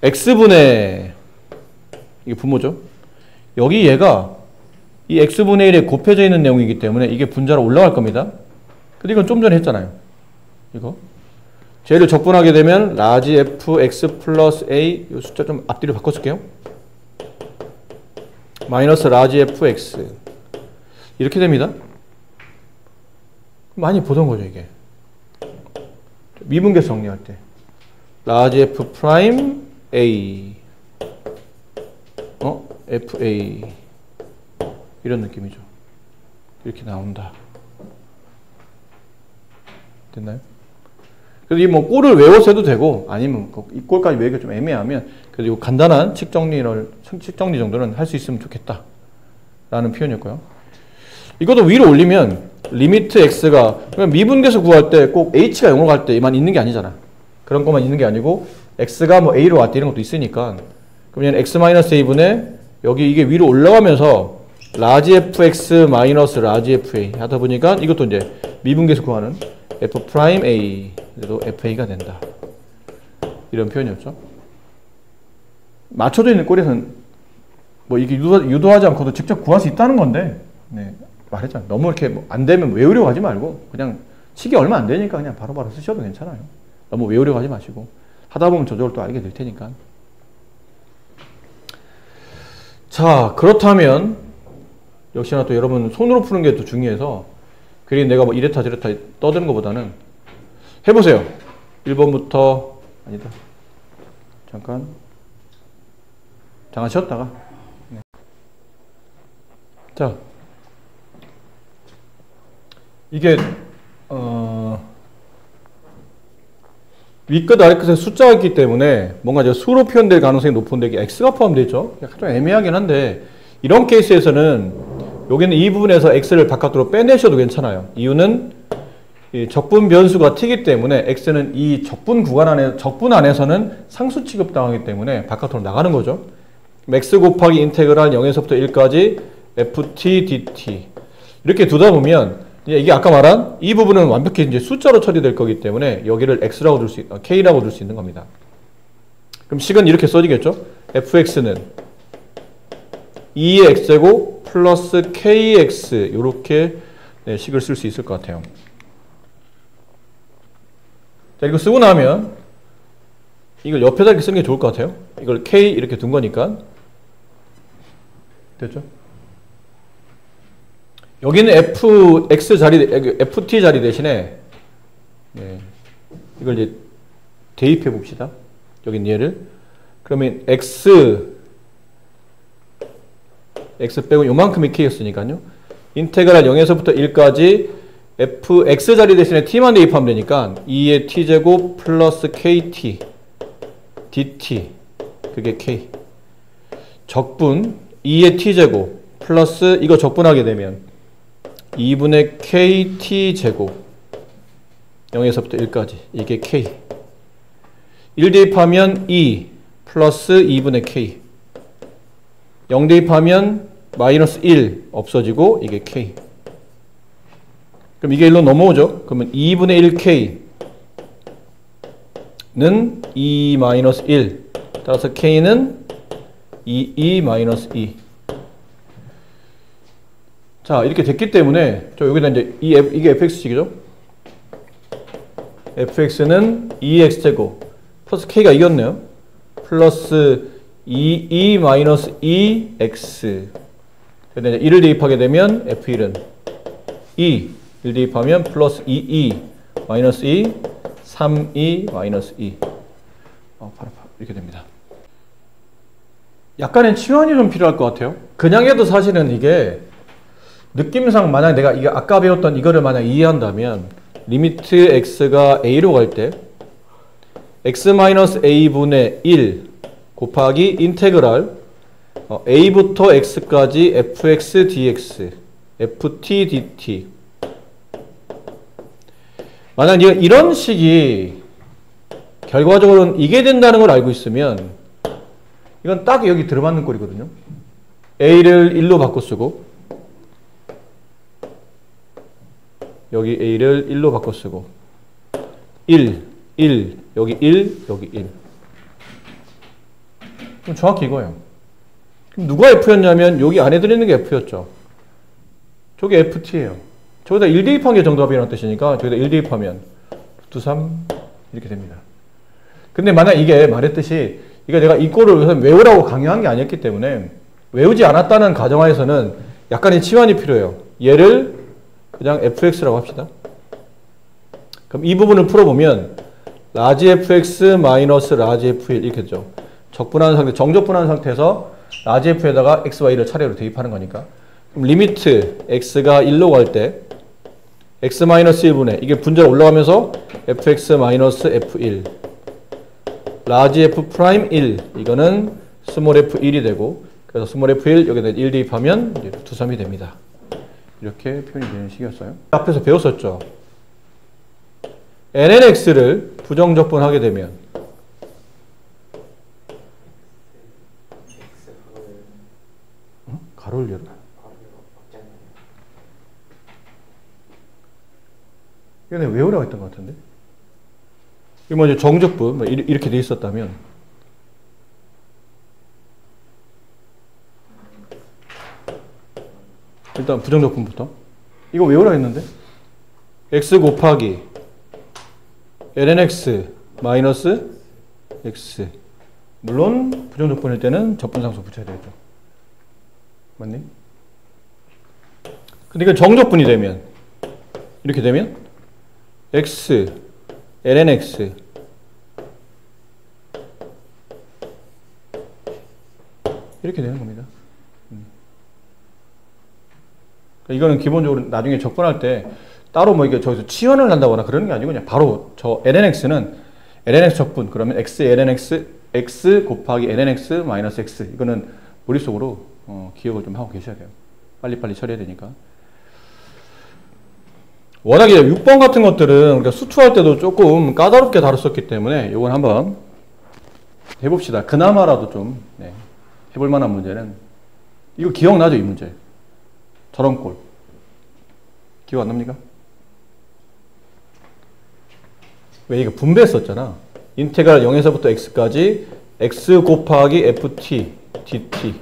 x분의 이게 분모죠. 여기 얘가 이 x분의 1에 곱해져 있는 내용이기 때문에 이게 분자로 올라갈 겁니다. 근데 이건 좀 전에 했잖아요. 이거 쟤를 적분하게 되면 라지 fx 플러스 a 이 숫자 좀 앞뒤로 바꿔줄게요. 마이너스 라지 fx 이렇게 됩니다. 많이 보던 거죠 이게. 미분계수 정리할 때 라지 f 프라임 a fa 이런 느낌이죠. 이렇게 나온다. 됐나요? 그래서 이 뭐 꼴을 외워서 해도 되고 아니면 이 꼴까지 외우기가 좀 애매하면 그래도 이 간단한 식 정리 정도는 할 수 있으면 좋겠다 라는 표현이었고요. 이것도 위로 올리면 리미트 x가 미분계수 구할 때 꼭 h가 0으로 갈 때만 있는 게 아니잖아. 그런 것만 있는 게 아니고 x가 뭐 a로 왔다 이런 것도 있으니까 그러면 x-a분의 여기 이게 위로 올라가면서 라지 fx 마이너스 라지 fa 하다 보니까 이것도 이제 미분계수 구하는 f 프라임 a 그래도 fa가 된다. 이런 표현이었죠. 맞춰져 있는 꼴에서는 뭐 이게 유도하지 않고도 직접 구할 수 있다는 건데 네, 말했잖아요. 너무 이렇게 뭐 안 되면 외우려고 하지 말고 그냥 식이 얼마 안 되니까 그냥 바로바로 쓰셔도 괜찮아요. 너무 외우려고 하지 마시고 하다 보면 저절로 또 알게 될 테니까. 자, 그렇다면 역시나 또 여러분 손으로 푸는 게 또 중요해서 괜히 내가 뭐 이랬다 저랬다 떠드는 것보다는 해보세요. 1번부터 아니다. 잠깐 쉬었다가 네. 자, 이게 윗끝 아래끝에 숫자가 있기 때문에 뭔가 이제 수로 표현될 가능성이 높은데 이게 x가 포함되어 있죠. 좀 애매하긴 한데 이런 케이스에서는 여기는 이 부분에서 x를 바깥으로 빼내셔도 괜찮아요. 이유는 이 적분 변수가 t이기 때문에 x는 이 적분 안에서는 상수 취급당하기 때문에 바깥으로 나가는 거죠. x 곱하기 인테그랄 0에서부터 1까지 ft dt 이렇게 두다 보면 이게 아까 말한 이 부분은 완벽히 이제 숫자로 처리될 거기 때문에 여기를 x라고 k라고 둘 수 있는 겁니다. 그럼 식은 이렇게 써지겠죠? fx는 2의 x제곱 플러스 kx 이렇게 네, 식을 쓸 수 있을 것 같아요. 자, 이거 쓰고 나면 이걸 옆에다 이렇게 쓰는 게 좋을 것 같아요. 이걸 k 이렇게 둔 거니까 됐죠? 여기는 fx 자리, ft 자리 대신에 네, 이걸 이제 대입해 봅시다. 여긴 얘를 그러면 x 빼고 요만큼이 k였으니까요. 인테그랄 0에서부터 1까지 fx 자리 대신에 t만 대입하면 되니까 2의 t제곱 플러스 kt dt 그게 k 적분 2의 t제곱 플러스 이거 적분하게 되면 2분의 kt제곱 0에서부터 1까지 이게 k 1 대입하면 2 플러스 2분의 k 0 대입하면 마이너스 1 없어지고 이게 k 그럼 이게 1로 넘어오죠. 그러면 2분의 1k는 2 마이너스 1 따라서 k는 2 마이너스 2 자, 이렇게 됐기 때문에 저 여기다 이제 이게 fx식이죠. fx는 2x제곱 플러스 k가 이겼네요. 플러스 2 마이너스 2x 그런데 1을 대입하게 되면 f1은 2 1 대입하면 플러스 2 마이너스 2 3 마이너스 2 바로 이렇게 됩니다. 약간의 치환이 좀 필요할 것 같아요. 그냥 해도 사실은 이게 느낌상 만약 내가 이게 아까 배웠던 이거를 만약 이해한다면 리미트 x가 a로 갈 때 x-a분의 1 곱하기 인테그랄 a부터 x까지 fx dx ft dt 만약 이런 식이 결과적으로는 이게 된다는 걸 알고 있으면 이건 딱 여기 들어맞는 꼴이거든요. a를 1로 바꿔 쓰고 여기 a를 1로 바꿔 쓰고 1, 1, 여기 1, 여기 1 그럼 정확히 이거예요. 그럼 누가 F였냐면 여기 안에 들어있는 게 F였죠. 저게 FT예요. 저기다 1 대입한 게 정답이라는 뜻이니까 저기다 1 대입하면 3 이렇게 됩니다. 근데 만약 이게 말했듯이 이게 내가 이 꼴을 우선 외우라고 강요한 게 아니었기 때문에 외우지 않았다는 가정하에서는 약간의 치환이 필요해요. 얘를 그냥 fx라고 합시다. 그럼 이 부분을 풀어보면 라지 fx 마이너스 라지 f1 이렇게 되죠. 적분한 상태, 정적분한 상태에서 라지 f에다가 x, y를 차례로 대입하는 거니까. 그럼 리미트 x가 1로 갈 때 x 마이너스 1분의 이게 분자로 올라가면서 fx 마이너스 f1 라지 f 프라임 1 이거는 스몰 f1이 되고 그래서 스몰 f1 여기다 1 대입하면 2, 3이 됩니다. 이렇게 표현이 되는 식이었어요. 앞에서 배웠었죠. lnx를 부정적분하게 되면 가로를 열어? 이거 내가 외우라고 했던 것 같은데? 이거 뭐 이제 정적분 이렇게 돼 있었다면 일단 부정적분부터 이거 외우라고 했는데 x 곱하기 lnx 마이너스 x 물론 부정적분일 때는 적분상수 붙여야 되겠죠. 맞니? 근데 이거 정적분이 되면 이렇게 되면 x lnx 이렇게 되는 겁니다. 이거는 기본적으로 나중에 적분할 때 따로 뭐 이게 저기서 치환을 한다거나 그런 게 아니고 그냥 바로 저 lnx는 lnx 적분 그러면 x lnx x 곱하기 lnx 마이너스 x 이거는 머릿속으로 기억을 좀 하고 계셔야 돼요. 빨리빨리 처리해야 되니까. 워낙에 6번 같은 것들은 우리가 수투할 때도 조금 까다롭게 다뤘었기 때문에 이건 한번 해봅시다. 그나마라도 좀 해볼 만한 문제는 이거 기억나죠? 이 문제. 저런 꼴. 기억 안 납니까? 왜 이거 분배했었잖아. 인테그랄 0에서부터 x까지 x 곱하기 ft dt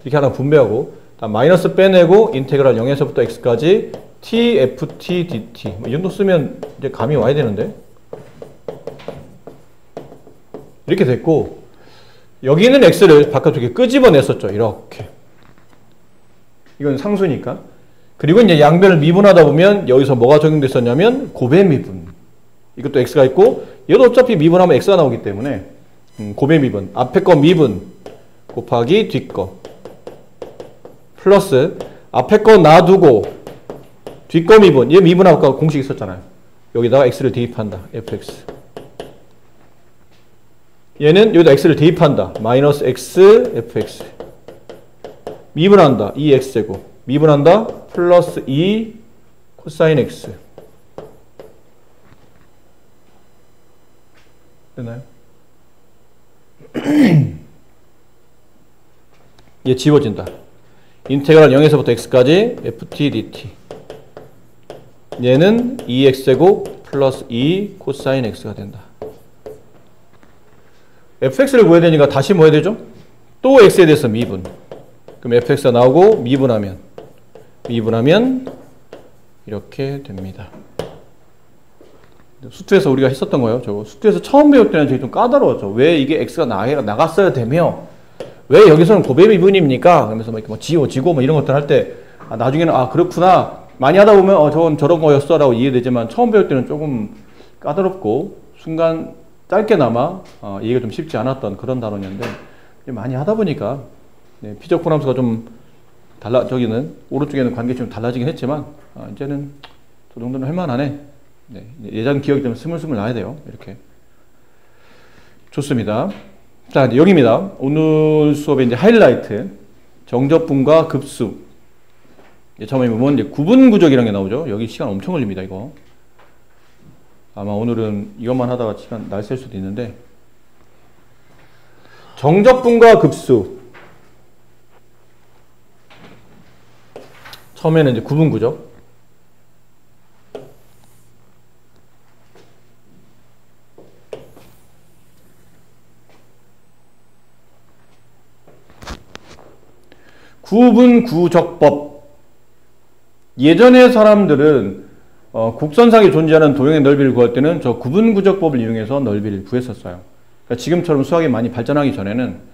이렇게 하나 분배하고 마이너스 빼내고 인테그랄 0에서부터 x까지 t ft dt 이 정도 쓰면 이제 감이 와야 되는데 이렇게 됐고 여기 있는 x를 바깥쪽에 끄집어냈었죠. 이렇게 이건 상수니까. 그리고 이제 양변을 미분하다 보면 여기서 뭐가 적용됐었냐면 곱의 미분. 이것도 x가 있고 얘도 어차피 미분하면 x가 나오기 때문에 곱의 미분. 앞에 거 미분 곱하기 뒷 거 플러스 앞에 거 놔두고 뒷 거 미분. 얘 미분하고 공식 있었잖아요. 여기다가 x를 대입한다. fx. 얘는 여기다 x를 대입한다. 마이너스 x fx. 미분한다. 2x제곱. 미분한다. 플러스 2 코사인 x. 됐나요? 얘 지워진다. 인테그랄 0에서부터 x까지 ft dt. 얘는 2x제곱 플러스 2 코사인 x가 된다. fx를 구해야 되니까 다시 뭐 해야 되죠? 또 x에 대해서 미분. 그럼 fx가 나오고 미분하면 이렇게 됩니다. 수투에서 우리가 했었던 거예요. 저거 수투에서 처음 배울 때는 되게 좀 까다로웠죠. 왜 이게 x가 나갔어야 되며 왜 여기서는 곱의 미분입니까? 그러면서 뭐 지워 뭐 이런 것들 할 때 나중에는 그렇구나 많이 하다 보면 저건 저런 거였어라고 이해되지만 처음 배울 때는 조금 까다롭고 순간 짧게나마 이해가 좀 쉽지 않았던 그런 단원이었는데 많이 하다 보니까 피적분 함수가 좀 저기는 오른쪽에는 관계 좀 달라지긴 했지만 이제는 저 정도는 할만하네. 예전 기억이 좀 스물스물 나야 돼요. 이렇게 좋습니다. 자, 여기입니다. 오늘 수업의 이제 하이라이트 정적분과 급수. 처음에 보면 이제 구분구적이라는 게 나오죠. 여기 시간 엄청 걸립니다. 이거 아마 오늘은 이것만 하다가 시간 날 셀 수도 있는데 정적분과 급수. 처음에는 이제 구분구적. 구분구적법. 예전에 사람들은 곡선상에 존재하는 도형의 넓이를 구할 때는 저 구분구적법을 이용해서 넓이를 구했었어요. 그러니까 지금처럼 수학이 많이 발전하기 전에는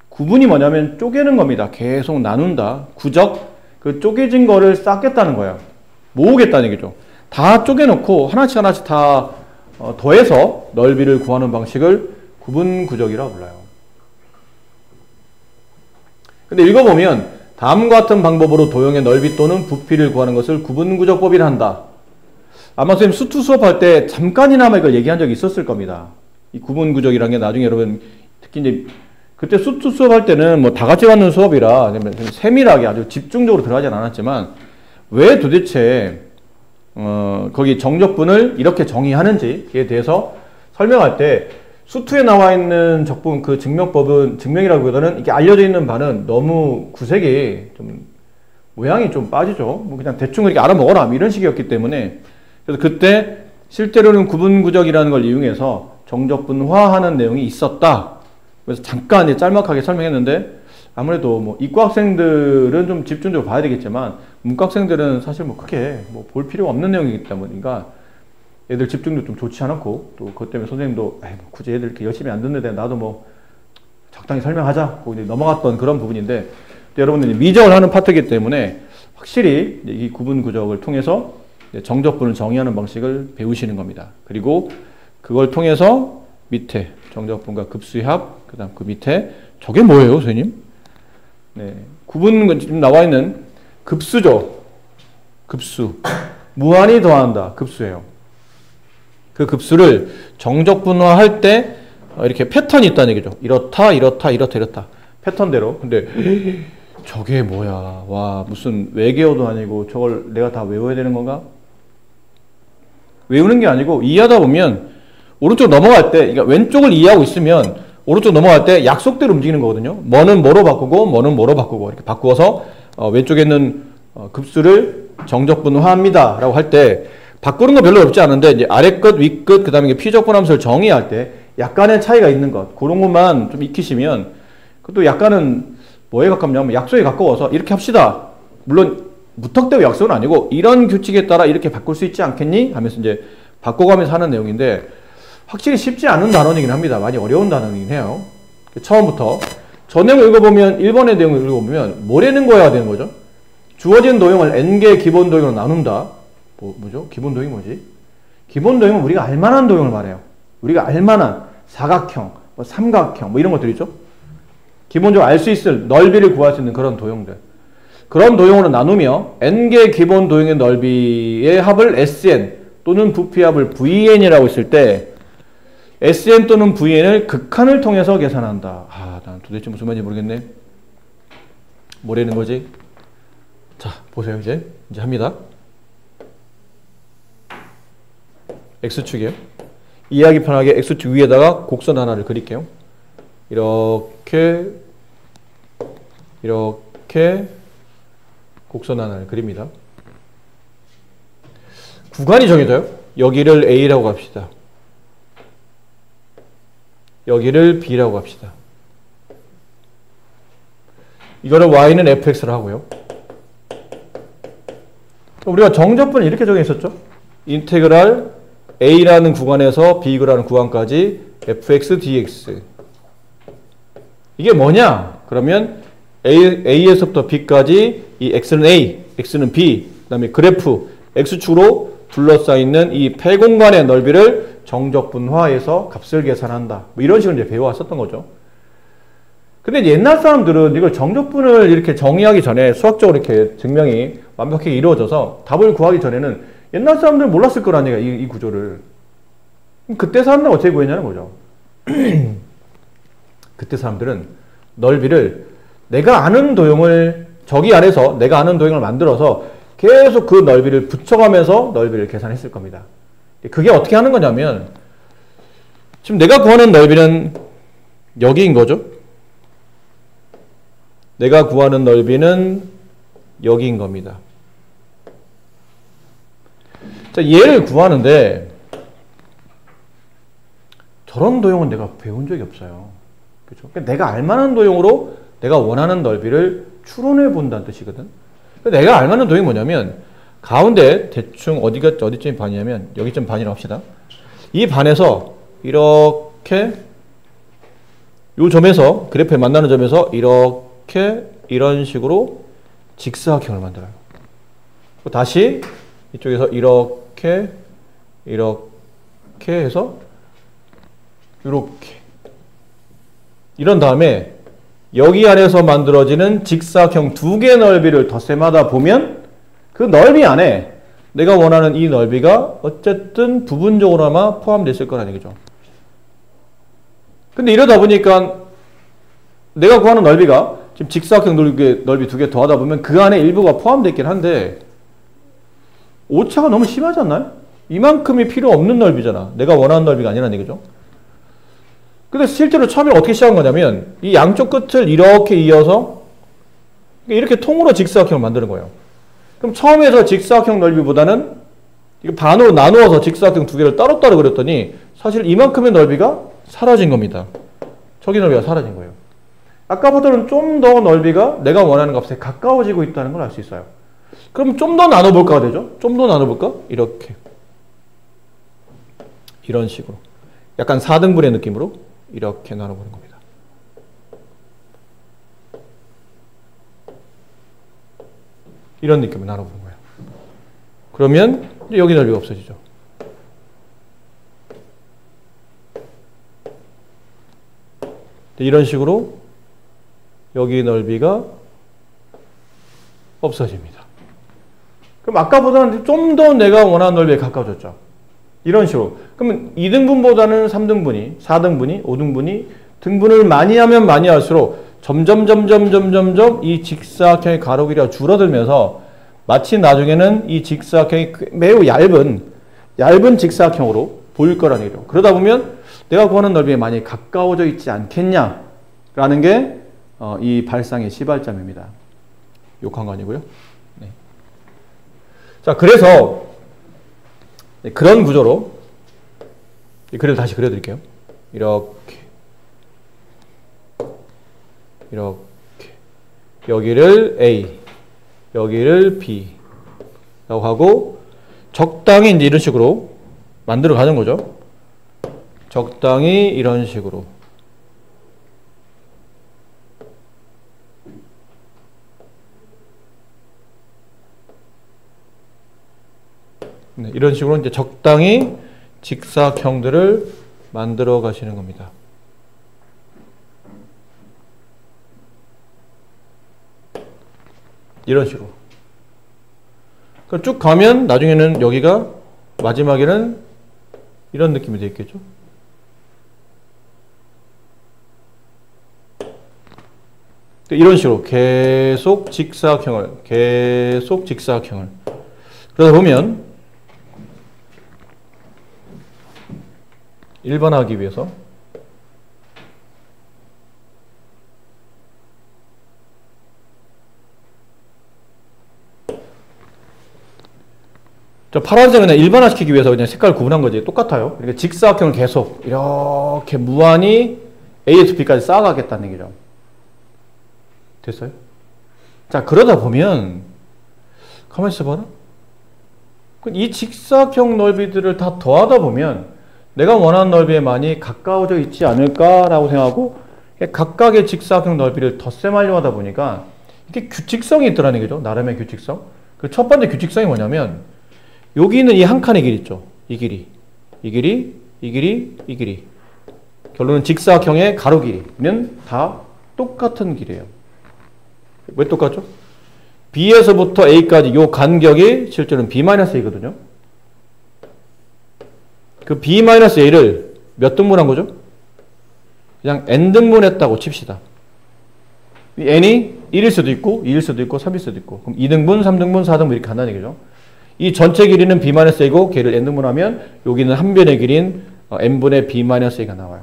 구분이 뭐냐면 쪼개는 겁니다. 계속 나눈다. 구적, 그 쪼개진 거를 쌓겠다는 거예요. 모으겠다는 얘기죠. 다 쪼개놓고 하나씩 하나씩 다 더해서 넓이를 구하는 방식을 구분구적이라고 불러요. 근데 읽어보면 다음과 같은 방법으로 도형의 넓이 또는 부피를 구하는 것을 구분구적법이라 한다. 아마 선생님 수투 수업할 때 잠깐이나마 이걸 얘기한 적이 있었을 겁니다. 이 구분구적이라는 게 나중에 여러분 특히 이제 그때 수투 수업할 때는 뭐 다 같이 받는 수업이라 세밀하게 아주 집중적으로 들어가진 않았지만 왜 도대체 거기 정적분을 이렇게 정의하는지에 대해서 설명할 때 수투에 나와 있는 적분 그 증명법은 증명이라기보다는 이게 알려져 있는 바는 너무 구색이 좀 모양이 좀 빠지죠. 뭐 그냥 대충 이렇게 알아먹어라 이런 식이었기 때문에 그래서 그때 실제로는 구분구적이라는 걸 이용해서 정적분화하는 내용이 있었다. 그래서 잠깐 이제 짤막하게 설명했는데 아무래도 뭐 이과 학생들은 좀 집중적으로 봐야 되겠지만 문과 학생들은 사실 뭐 크게 뭐 볼 필요가 없는 내용이기 때문인가 애들 집중도 좀 좋지 않았고 또 그것 때문에 선생님도 뭐 굳이 애들 이렇게 열심히 안 듣는데 나도 뭐 적당히 설명하자 고 이제 넘어갔던 그런 부분인데 여러분들이 미적을 하는 파트이기 때문에 확실히 이 구분구적을 통해서 정적분을 정의하는 방식을 배우시는 겁니다. 그리고 그걸 통해서 밑에 정적분과 급수의 합, 그 다음 그 밑에 저게 뭐예요, 선생님? 네, 구분 지금 나와 있는 급수죠. 급수. 무한히 더한다. 급수예요. 그 급수를 정적분화할 때 이렇게 패턴이 있다는 얘기죠. 이렇다, 이렇다, 이렇다, 이렇다. 패턴대로. 근데 저게 뭐야? 와, 무슨 외계어도 아니고 저걸 내가 다 외워야 되는 건가? 외우는 게 아니고 이해하다 보면 오른쪽 넘어갈 때, 그러니까 왼쪽을 이해하고 있으면 오른쪽 넘어갈 때 약속대로 움직이는 거거든요. 뭐는 뭐로 바꾸고 뭐는 뭐로 바꾸고 이렇게 바꾸어서 왼쪽에 있는 급수를 정적분화합니다 라고 할 때 바꾸는 거 별로 어렵지 않은데 이제 아래 끝, 위 끝, 그 다음에 피적분함수를 정의할 때 약간의 차이가 있는 것 그런 것만 좀 익히시면 그것도 약간은 뭐에 가깝냐면 약속에 가까워서 이렇게 합시다. 물론 무턱대고 약속은 아니고 이런 규칙에 따라 이렇게 바꿀 수 있지 않겠니? 하면서 이제 바꿔가면서 하는 내용인데 확실히 쉽지 않은 단원이긴 합니다. 많이 어려운 단원이긴 해요. 처음부터 저 내용을 읽어보면 1번의 내용을 읽어보면 뭐라는 거야 되는 거죠? 주어진 도형을 n개 기본 도형으로 나눈다. 뭐죠? 기본 도형이 뭐지? 기본 도형은 우리가 알만한 도형을 말해요. 우리가 알만한 사각형, 뭐 삼각형 뭐 이런 것들이죠. 기본적으로 알 수 있을 넓이를 구할 수 있는 그런 도형들. 그런 도형으로 나누며 n개 기본 도형의 넓이의 합을 Sn 또는 부피의 합을 Vn이라고 했을 때 Sn 또는 Vn을 극한을 통해서 계산한다. 아, 난 도대체 무슨 말인지 모르겠네. 뭐라는 거지? 자, 보세요. 이제 합니다. X축이에요. 이해하기 편하게 X축 위에다가 곡선 하나를 그릴게요. 이렇게 곡선 하나를 그립니다. 구간이 정해져요. 여기를 A라고 합시다. 여기를 B라고 합시다. 이거를 Y는 fx로 하고요. 우리가 정적분을 이렇게 정했었죠. 인테그랄 A라는 구간에서 B라는 구간까지 fx dx. 이게 뭐냐? 그러면 A에서부터 B까지 이 x는 A, x는 B, 그 다음에 그래프 x축으로 둘러싸있는 이 폐공간의 넓이를 정적분화해서 값을 계산한다. 뭐 이런 식으로 이제 배워왔었던 거죠. 근데 옛날 사람들은 이걸 정적분을 이렇게 정의하기 전에 수학적으로 이렇게 증명이 완벽하게 이루어져서 답을 구하기 전에는 옛날 사람들은 몰랐을 거란 얘기야, 이 구조를. 그때 사람들은 어떻게 구했냐는 거죠. 그때 사람들은 넓이를 내가 아는 도형을 저기 안에서 내가 아는 도형을 만들어서 계속 그 넓이를 붙여가면서 넓이를 계산했을 겁니다. 그게 어떻게 하는 거냐면 지금 내가 구하는 넓이는 여기인 거죠. 내가 구하는 넓이는 여기인 겁니다. 자, 얘를 구하는데 저런 도형은 내가 배운 적이 없어요. 그렇죠? 내가 알만한 도형으로 내가 원하는 넓이를 추론해 본다는 뜻이거든. 내가 알만한 도형이 뭐냐면 가운데 대충 어디쯤 반이냐면 여기쯤 반이라고 합시다. 이 반에서 이렇게 요 점에서 그래프에 만나는 점에서 이렇게 이런 식으로 직사각형을 만들어요. 다시 이쪽에서 이렇게 해서 이렇게 이런 다음에 여기 안에서 만들어지는 직사각형 두 개의 넓이를 덧셈하다 보면 그 넓이 안에 내가 원하는 이 넓이가 어쨌든 부분적으로나마 포함됐을 거라는 얘기죠. 근데 이러다 보니까 내가 구하는 넓이가 지금 직사각형 넓이 두 개 더하다 보면 그 안에 일부가 포함됐긴 한데 오차가 너무 심하지 않나요? 이만큼이 필요 없는 넓이잖아. 내가 원하는 넓이가 아니라는 얘기죠. 근데 실제로 처음에 어떻게 시작한 거냐면 이 양쪽 끝을 이렇게 이어서 이렇게 통으로 직사각형을 만드는 거예요. 그럼 처음에서 직사각형 넓이보다는 이거 반으로 나누어서 직사각형 두 개를 따로따로 그렸더니 사실 이만큼의 넓이가 사라진 겁니다. 저기 넓이가 사라진 거예요. 아까보다는 좀 더 넓이가 내가 원하는 값에 가까워지고 있다는 걸 알 수 있어요. 그럼 좀 더 나눠볼까 되죠? 좀 더 나눠볼까? 이렇게. 이런 식으로. 약간 4등분의 느낌으로 이렇게 나눠보는 겁니다. 이런 느낌으로 나눠보는 거예요. 그러면 여기 넓이가 없어지죠. 이런 식으로 여기 넓이가 없어집니다. 그럼 아까보다는 좀 더 내가 원하는 넓이에 가까워졌죠. 이런 식으로. 그러면 2등분보다는 3등분이, 4등분이, 5등분이 등분을 많이 하면 많이 할수록 점점 이 직사각형의 가로 길이가 줄어들면서 마치 나중에는 이 직사각형이 매우 얇은 직사각형으로 보일 거라는 얘기죠. 그러다 보면 내가 구하는 넓이에 많이 가까워져 있지 않겠냐라는 게 이 발상의 시발점입니다. 욕한 거 아니고요. 네. 자, 그래서 그런 구조로 이 그래도 다시 그려드릴게요. 이렇게 여기를 A, 여기를 B 라고 하고 적당히 이제 이런 식으로 만들어 가는 거죠. 적당히 이런 식으로. 네, 이런 식으로 이제 적당히 직사각형들을 만들어 가시는 겁니다. 이런 식으로. 쭉 가면 나중에는 여기가 마지막에는 이런 느낌이 되겠죠. 이런 식으로 계속 직사각형을 그러다 보면 일반화하기 위해서 저 파란색은 그냥 일반화시키기 위해서 그냥 색깔 구분한 거지. 똑같아요. 그러니까 직사각형을 계속 이렇게 무한히 A에서 B까지 쌓아가겠다는 얘기죠. 됐어요? 자, 그러다 보면 가만히 있어봐라. 이 직사각형 넓이들을 다 더하다 보면 내가 원하는 넓이에 많이 가까워져 있지 않을까라고 생각하고 각각의 직사각형 넓이를 덧셈하려고 하다 보니까 이게 규칙성이 있더라는 얘기죠. 나름의 규칙성. 그 첫 번째 규칙성이 뭐냐면 여기 있는 이 한 칸의 길 있죠. 이 길이. 결론은 직사각형의 가로 길이는 다 똑같은 길이에요. 왜 똑같죠? B에서부터 A까지 이 간격이 실제로는 B-A거든요. 그 B-A를 몇 등분한 거죠? 그냥 N등분했다고 칩시다. 이 N이 1일 수도 있고 2일 수도 있고 3일 수도 있고 그럼 2등분, 3등분, 4등분 이렇게 간다는 얘기죠. 이 전체 길이는 B-A고 걔를 N등분하면 여기는 한 변의 길이인 N분의 B-A가 나와요.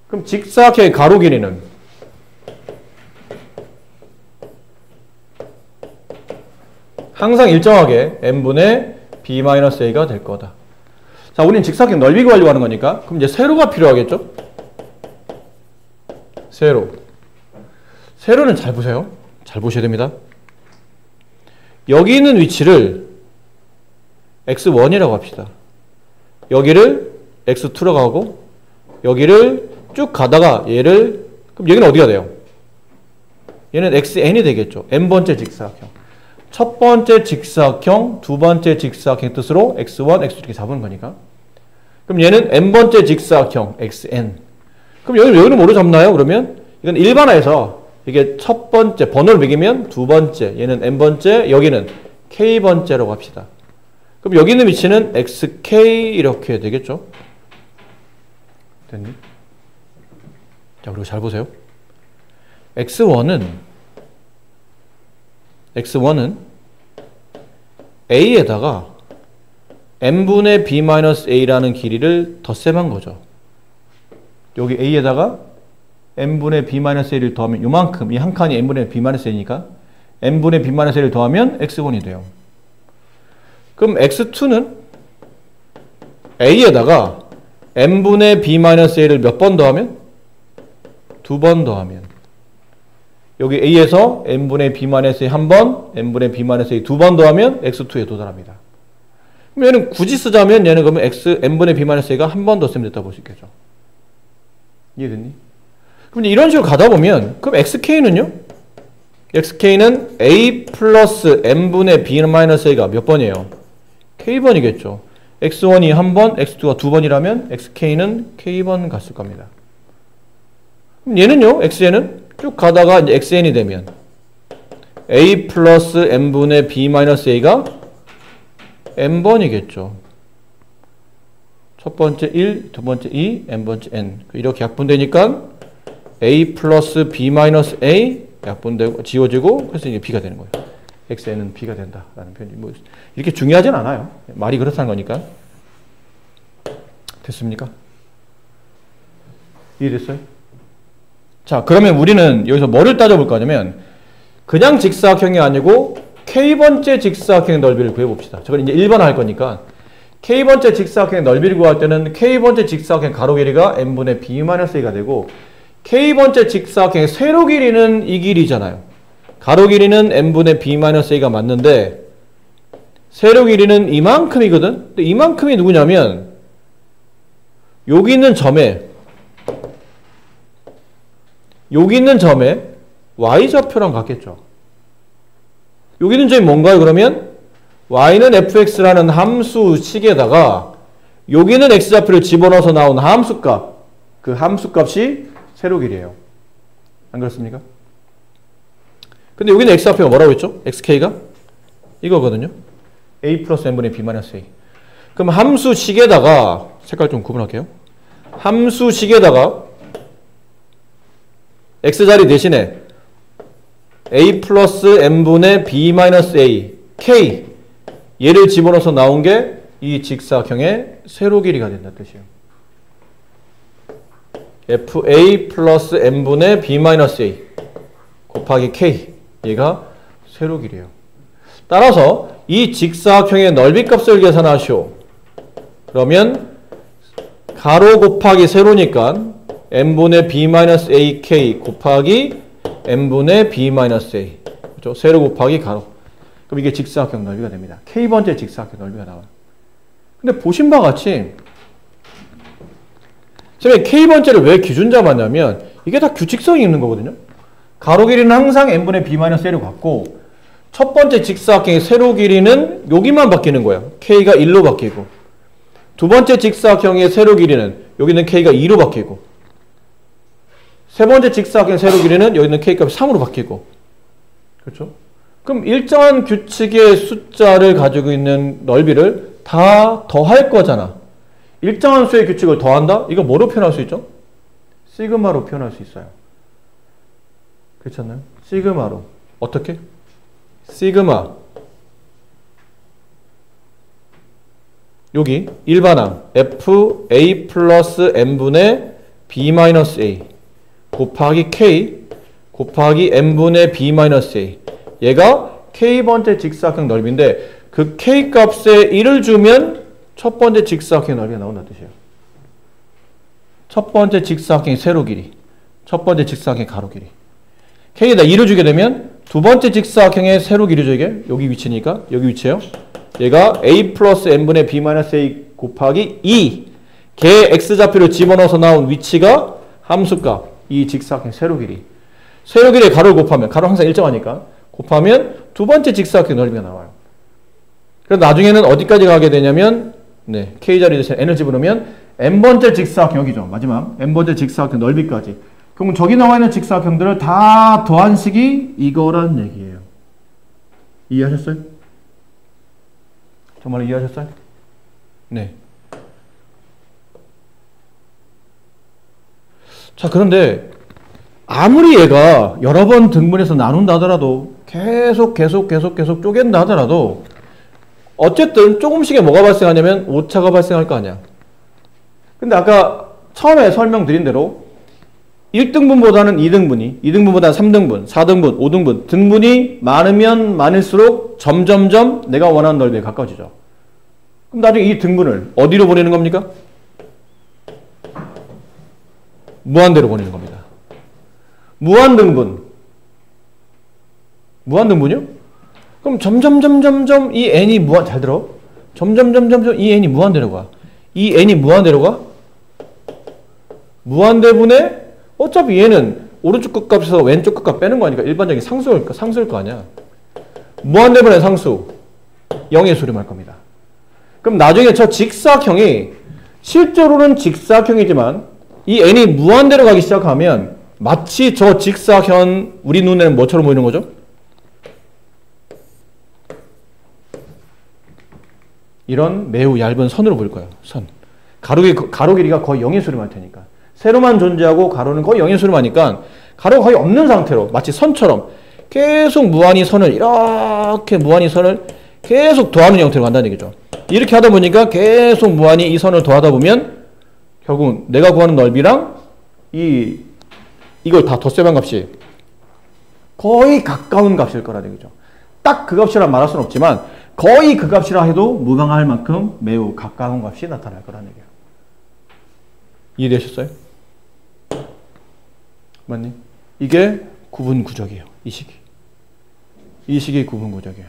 그럼 직사각형의 가로 길이는 항상 일정하게 N분의 B-A가 될 거다. 자, 우리는 직사각형 넓이 구하려고 하는 거니까 그럼 이제 세로가 필요하겠죠? 세로는 잘 보세요. 잘 보셔야 됩니다. 여기 있는 위치를 x1이라고 합시다. 여기를 x2라고 하고 여기를 쭉 가다가 얘를 그럼 여기는 어디가 돼요? 얘는 xn이 되겠죠. n번째 직사각형. 첫 번째 직사각형, 두 번째 직사각형 뜻으로 x1, x2 이렇게 잡은 거니까. 그럼 얘는 n번째 직사각형 xn. 그럼 여기는 뭐로 잡나요? 그러면 이건 일반화해서 이게 첫 번째 번호를 매기면 두 번째, 얘는 n번째, 여기는 k번째라고 합시다. 그럼 여기 있는 위치는 xk 이렇게 되겠죠? 됐니? 자, 그리고 잘 보세요. x1은 a에다가 n분의 b-a라는 길이를 덧셈한 거죠. 여기 a에다가 n분의 b-a를 더하면 요만큼, 이 한 칸이 n분의 b-a니까 n분의 b-a를 더하면 x1이 돼요. 그럼 x2는 a에다가 n분의 b-a를 몇 번 더하면? 두 번 더하면 여기 a에서 n분의 b-a 한 번, n분의 b-a 두 번 더하면 x2에 도달합니다. 그럼 얘는 굳이 쓰자면 얘는 그러면 n분의 b-a가 한 번 더 쓰면 됐다고 볼 수 있겠죠. 이해됐니? 그럼 이런 식으로 가다 보면 그럼 xk는요? xk는 a 플러스 n분의 b-a가 몇 번이에요? k번이겠죠. x1이 한 번, x2가 두 번이라면 xk는 k번 갔을 겁니다. 그럼 얘는요? xn은 쭉 가다가 이제 xn이 되면 a 플러스 n분의 b-a가 n번이겠죠. 첫 번째 1, 두 번째 2, n번째 n. 이렇게 약분되니까 a 플러스 b-a 약분되고 지워지고 그래서 이게 b가 되는 거예요. xn은 b가 된다라는 표현이 뭐 이렇게 중요하진 않아요. 말이 그렇다는 거니까. 됐습니까? 이해됐어요? 자, 그러면 우리는 여기서 뭐를 따져볼 거냐면 그냥 직사각형이 아니고 k번째 직사각형의 넓이를 구해봅시다. 저건 이제 1번 할 거니까 k번째 직사각형의 넓이를 구할 때는 k번째 직사각형 가로 길이가 n분의 b-a가 되고 k번째 직사각형의 세로 길이는 이 길이잖아요. 가로 길이는 n분의 b-a가 맞는데 세로 길이는 이만큼이거든. 근데 이만큼이 누구냐면 여기 있는 점에 y좌표랑 같겠죠. 여기 있는 점이 뭔가요? 그러면 y는 fx라는 함수식에다가 여기는 x좌표를 집어넣어서 나온 함수값, 그 함수값이 세로 길이에요. 안 그렇습니까? 근데 여기는 x좌표가 뭐라고 했죠? xk가? 이거거든요. a 플러스 n분의 b-a. 그럼 함수식에다가 색깔 좀 구분할게요. 함수식에다가 x자리 대신에 a 플러스 n분의 b-a, k 얘를 집어넣어서 나온 게 이 직사각형의 세로 길이가 된다는 뜻이에요. fa 플러스 n분의 b-a 곱하기 k 얘가 세로 길이에요. 따라서 이 직사각형의 넓이값을 계산하시오. 그러면 가로 곱하기 세로니까 n분의 b-ak 곱하기 n분의 b-a 그렇죠? 세로 곱하기 가로. 그럼 이게 직사각형 넓이가 됩니다. k번째 직사각형 넓이가 나와요. 근데 보신 바와 같이 선생님 k번째를 왜 기준 잡았냐면 이게 다 규칙성이 있는 거거든요. 가로 길이는 항상 n분의 b-a로 같고 첫 번째 직사각형의 세로 길이는 여기만 바뀌는 거예요. k가 1로 바뀌고 두 번째 직사각형의 세로 길이는 여기는 k가 2로 바뀌고 세 번째 직사각형의 세로 길이는 여기는 k값이 3으로 바뀌고 그렇죠? 그럼 일정한 규칙의 숫자를 가지고 있는 넓이를 다 더할 거잖아. 일정한 수의 규칙을 더한다? 이거 뭐로 표현할 수 있죠? 시그마로 표현할 수 있어요. 그렇지 않나요? 시그마로. 어떻게? 시그마 여기 일반항 fa 플러스 n분의 b-a 곱하기 k 곱하기 n분의 b-a 얘가 k번째 직사각형 넓이인데 그 k값에 1을 주면 첫 번째 직사각형 넓이가 나온다는 뜻이에요. 첫 번째 직사각형의 세로 길이 첫 번째 직사각형의 가로 길이 k에다 2를 주게 되면 두 번째 직사각형의 세로 길이죠, 이게. 여기 위치니까. 여기 위치예요. 얘가 a 플러스 n분의 b 마이너스 a 곱하기 2. 걔 x좌표를 집어넣어서 나온 위치가 함수값. 이 직사각형 세로 길이. 세로 길이의 가로를 곱하면, 가로 항상 일정하니까. 곱하면 두 번째 직사각형 넓이가 나와요. 그래서 나중에는 어디까지 가게 되냐면, 네, k자리 대신 n을 집어넣으면 n번째 직사각형, 여기죠. 마지막. n번째 직사각형 넓이까지. 그럼 저기 나와 있는 직사각형들을 다 더한 식이 이거란 얘기예요. 이해하셨어요? 정말 이해하셨어요? 네. 자, 그런데 아무리 얘가 여러 번 등분해서 나눈다 하더라도 계속 쪼갠다 하더라도 어쨌든 조금씩의 뭐가 발생하냐면 오차가 발생할 거 아니야. 근데 아까 처음에 설명드린 대로 1등분보다는 2등분이, 2등분보다는 3등분, 4등분, 5등분, 등분이 많으면 많을수록 점점점 내가 원하는 넓이에 가까워지죠. 그럼 나중에 이 등분을 어디로 보내는 겁니까? 무한대로 보내는 겁니다. 무한등분. 무한등분이요? 그럼 점점 이 n이 잘 들어? 점점 이 n이 무한대로 가. 이 n이 무한대로 가? 무한대분에 어차피 얘는 오른쪽 끝값에서 왼쪽 끝값 빼는 거니까 일반적인 상수일 거 아니야. 무한대분의 상수 0의 수렴할 겁니다. 그럼 나중에 저 직사각형이 실제로는 직사각형이지만 이 n이 무한대로 가기 시작하면 마치 저 직사각형 우리 눈에는 뭐처럼 보이는 거죠? 이런 매우 얇은 선으로 보일 거예요. 선. 가로 길이가 거의 0의 수렴할 테니까. 세로만 존재하고 가로는 거의 0의 수렴하니까 가로가 거의 없는 상태로 마치 선처럼 계속 무한히 선을 이렇게 무한히 선을 계속 더하는 형태로 간다는 얘기죠. 이렇게 하다 보니까 계속 무한히 이 선을 더하다 보면 결국은 내가 구하는 넓이랑 이걸 다 덧셈한 값이 거의 가까운 값일 거라는 얘기죠. 딱 그 값이라 말할 수는 없지만 거의 그 값이라 해도 무방할 만큼 매우 가까운 값이 나타날 거라는 얘기예요. 이해되셨어요? 맞니? 이게 구분구적이에요. 이 식이. 이 식이 구분구적이에요.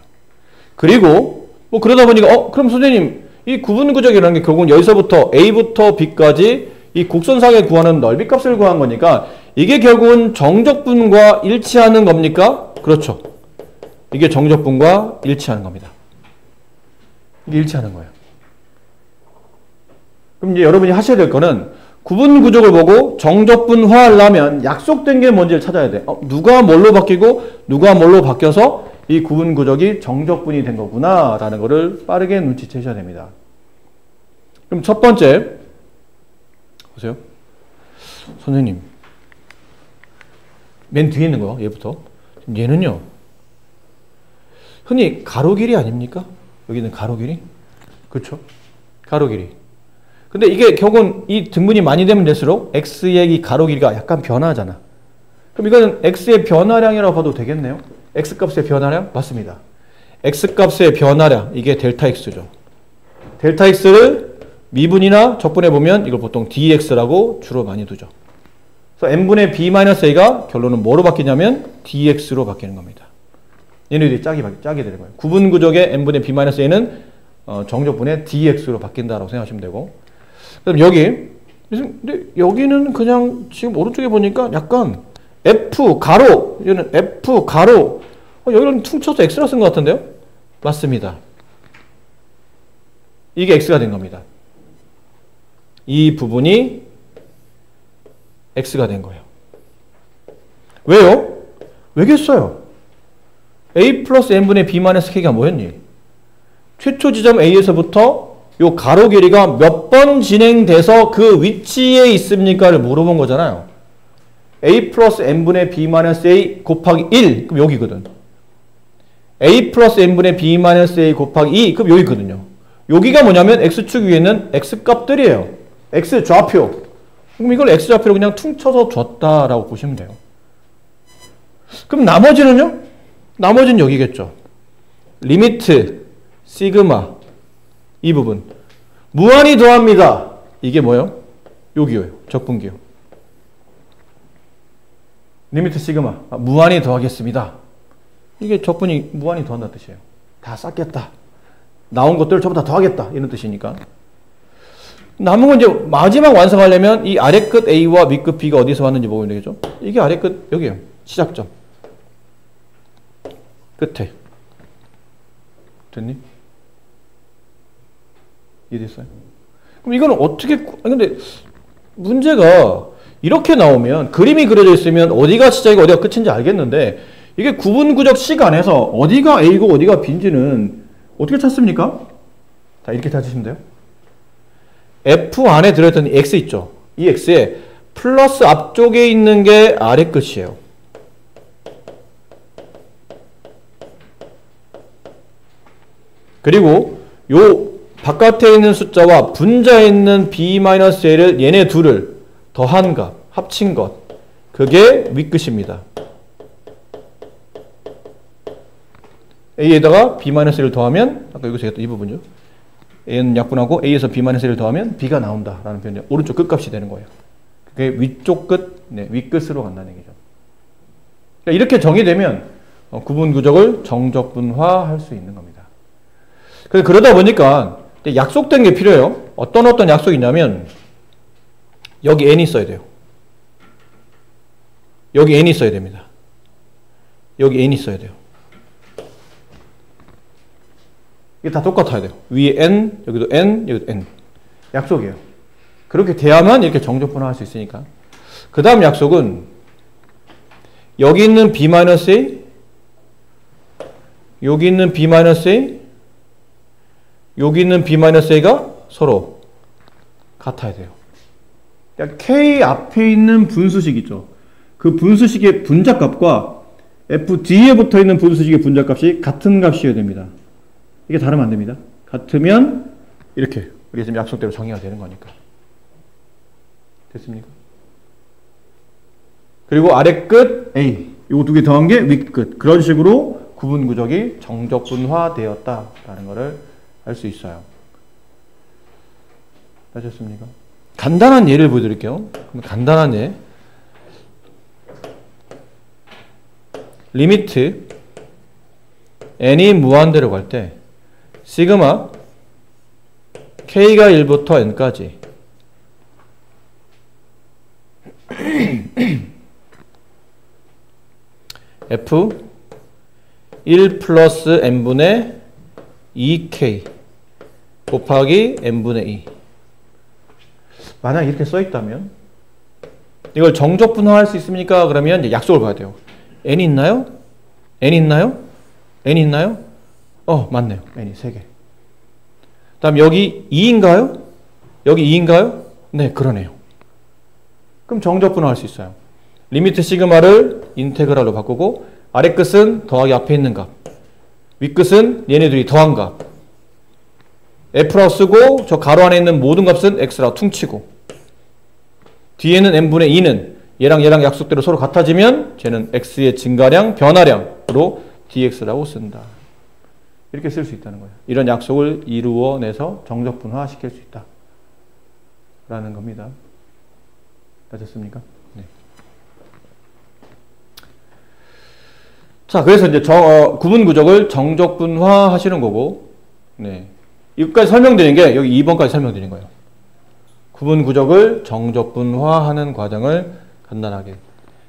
그리고 뭐 그러다 보니까 그럼 선생님 이 구분구적이라는 게 결국은 여기서부터 A부터 B까지 이 곡선상에 구하는 넓이값을 구한 거니까 이게 결국은 정적분과 일치하는 겁니까? 그렇죠. 이게 정적분과 일치하는 겁니다. 이게 일치하는 거예요. 그럼 이제 여러분이 하셔야 될 거는 구분구적을 보고 정적분화하려면 약속된 게 뭔지를 찾아야 돼. 누가 뭘로 바뀌고 누가 뭘로 바뀌어서 이 구분구적이 정적분이 된 거구나 라는 거를 빠르게 눈치채셔야 됩니다. 그럼 첫 번째 보세요. 선생님 맨 뒤에 있는 거 얘부터. 얘는요 흔히 가로 길이 아닙니까? 여기는 가로 길이? 그렇죠? 가로 길이. 근데 이게 결국은 이 등분이 많이 되면 될수록 x의 이 가로 길이가 약간 변화하잖아. 그럼 이거는 x의 변화량이라고 봐도 되겠네요. x값의 변화량? 맞습니다. x값의 변화량, 이게 델타 x죠. 델타 x를 미분이나 적분해 보면 이걸 보통 dx라고 주로 많이 두죠. 그래서 n분의 b-a가 결론은 뭐로 바뀌냐면 dx로 바뀌는 겁니다. 얘네들이 짝이 되는 거예요. 구분구적의 n분의 b-a는 정적분의 dx로 바뀐다라고 생각하시면 되고, 그럼 근데 여기는 그냥 지금 오른쪽에 보니까 약간 f 가로, 얘는 f 가로, 여기는 퉁쳐서 x라 쓴 것 같은데요? 맞습니다. 이게 x가 된 겁니다. 이 부분이 x가 된 거예요. 왜요? 왜겠어요? a 플러스 n분의 b 마이너스 k가 뭐였니? 최초 지점 a에서부터 요 가로 길이가 몇 번 진행돼서 그 위치에 있습니까를 물어본 거잖아요. a 플러스 n분의 b 마이너스 a 곱하기 1, 그럼 여기거든. a 플러스 n분의 b 마이너스 a 곱하기 2, 그럼 여기거든요. 여기가 뭐냐면 x축 위에 있는 x값들이에요. x좌표. 그럼 이걸 x좌표로 그냥 퉁쳐서 줬다라고 보시면 돼요. 그럼 나머지는요? 나머지는 여기겠죠. 리미트, 시그마, 이 부분. 무한히 더합니다. 이게 뭐예요? 여기요. 적분기요. 리미트 시그마. 무한히 더하겠습니다. 이게 적분이 무한히 더한다는 뜻이에요. 다 쌓겠다. 나온 것들을 전부 다 더하겠다. 이런 뜻이니까. 남은 건 이제 마지막 완성하려면 이 아래 끝 A와 밑 끝 B가 어디서 왔는지 보면 되겠죠. 이게 아래 끝 여기에요. 시작점. 끝에. 됐니? 이해됐어요? 그럼 이거는 어떻게, 근데 문제가 이렇게 나오면 그림이 그려져 있으면 어디가 시작이고 어디가 끝인지 알겠는데 이게 구분구적 시간에서 어디가 A고 어디가 B인지는 어떻게 찾습니까? 자, 이렇게 찾으시면 돼요. F 안에 들어있던 이 X 있죠? 이 X에 플러스 앞쪽에 있는 게 아래 끝이에요. 그리고 요 바깥에 있는 숫자와 분자에 있는 B-A를 얘네 둘을 더한 것, 합친 것. 그게 윗끝입니다. A에다가 B-A를 더하면 아까 여기서 했던 이 부분이죠. A는 약분하고 A에서 B-A를 더하면 B가 나온다라는 표현이 오른쪽 끝값이 되는 거예요. 그게 위쪽 끝, 네, 윗끝으로 간다는 얘기죠. 그러니까 이렇게 정의되면 구분구적을 정적분화할 수 있는 겁니다. 그래서 그러다 보니까 약속된 게 필요해요. 어떤 약속이 있냐면 여기 n이 있어야 돼요. 여기 n이 있어야 됩니다. 여기 n이 있어야 돼요. 이게 다 똑같아야 돼요. 위에 n, 여기도 n, 여기도 n. 약속이에요. 그렇게 돼야만 이렇게 정적분화할 수 있으니까. 그 다음 약속은 여기 있는 B-A, 여기 있는 B-A, 여기 있는 B-A가 서로 같아야 돼요. 그러니까 K 앞에 있는 분수식 있죠. 그 분수식의 분자값과 FD에 붙어 있는 분수식의 분자값이 같은 값이어야 됩니다. 이게 다르면 안 됩니다. 같으면 이렇게 우리가 지금 약속대로 정의가 되는 거니까. 됐습니까? 그리고 아래 끝 A 이거 두 개 더한 게 윗끝. 그런 식으로 구분구적이 정적분화되었다라는 것을 알 수 있어요. 아셨습니까? 간단한 예를 보여드릴게요. 간단한 예. 리미트 n이 무한대로 갈 때 시그마 k가 1부터 n까지 f 1 플러스 n분의 2k 곱하기 n분의 2 만약 이렇게 써있다면 이걸 정적분화할 수 있습니까? 그러면 이제 약속을 봐야 돼요. n이 있나요? n이 있나요? n이 있나요? 맞네요. n이 3개. 다음 여기 2인가요? 여기 2인가요? 네, 그러네요. 그럼 정적분화할 수 있어요. 리미트 시그마를 인테그랄로 바꾸고 아래 끝은 더하기 앞에 있는 값, 윗 끝은 얘네들이 더한 값. f라고 쓰고 저 가로 안에 있는 모든 값은 x라고 퉁치고 뒤에는 n분의 2는 얘랑 약속대로 서로 같아지면 쟤는 x의 증가량, 변화량으로 dx라고 쓴다. 이렇게 쓸 수 있다는 거예요. 이런 약속을 이루어내서 정적분화 시킬 수 있다. 라는 겁니다. 아셨습니까? 네. 자, 그래서 이제 구분구적을 정적분화 하시는 거고, 네. 여기까지 설명드린 게 여기 2번까지 설명드린 거예요. 구분구적을 정적분화하는 과정을 간단하게.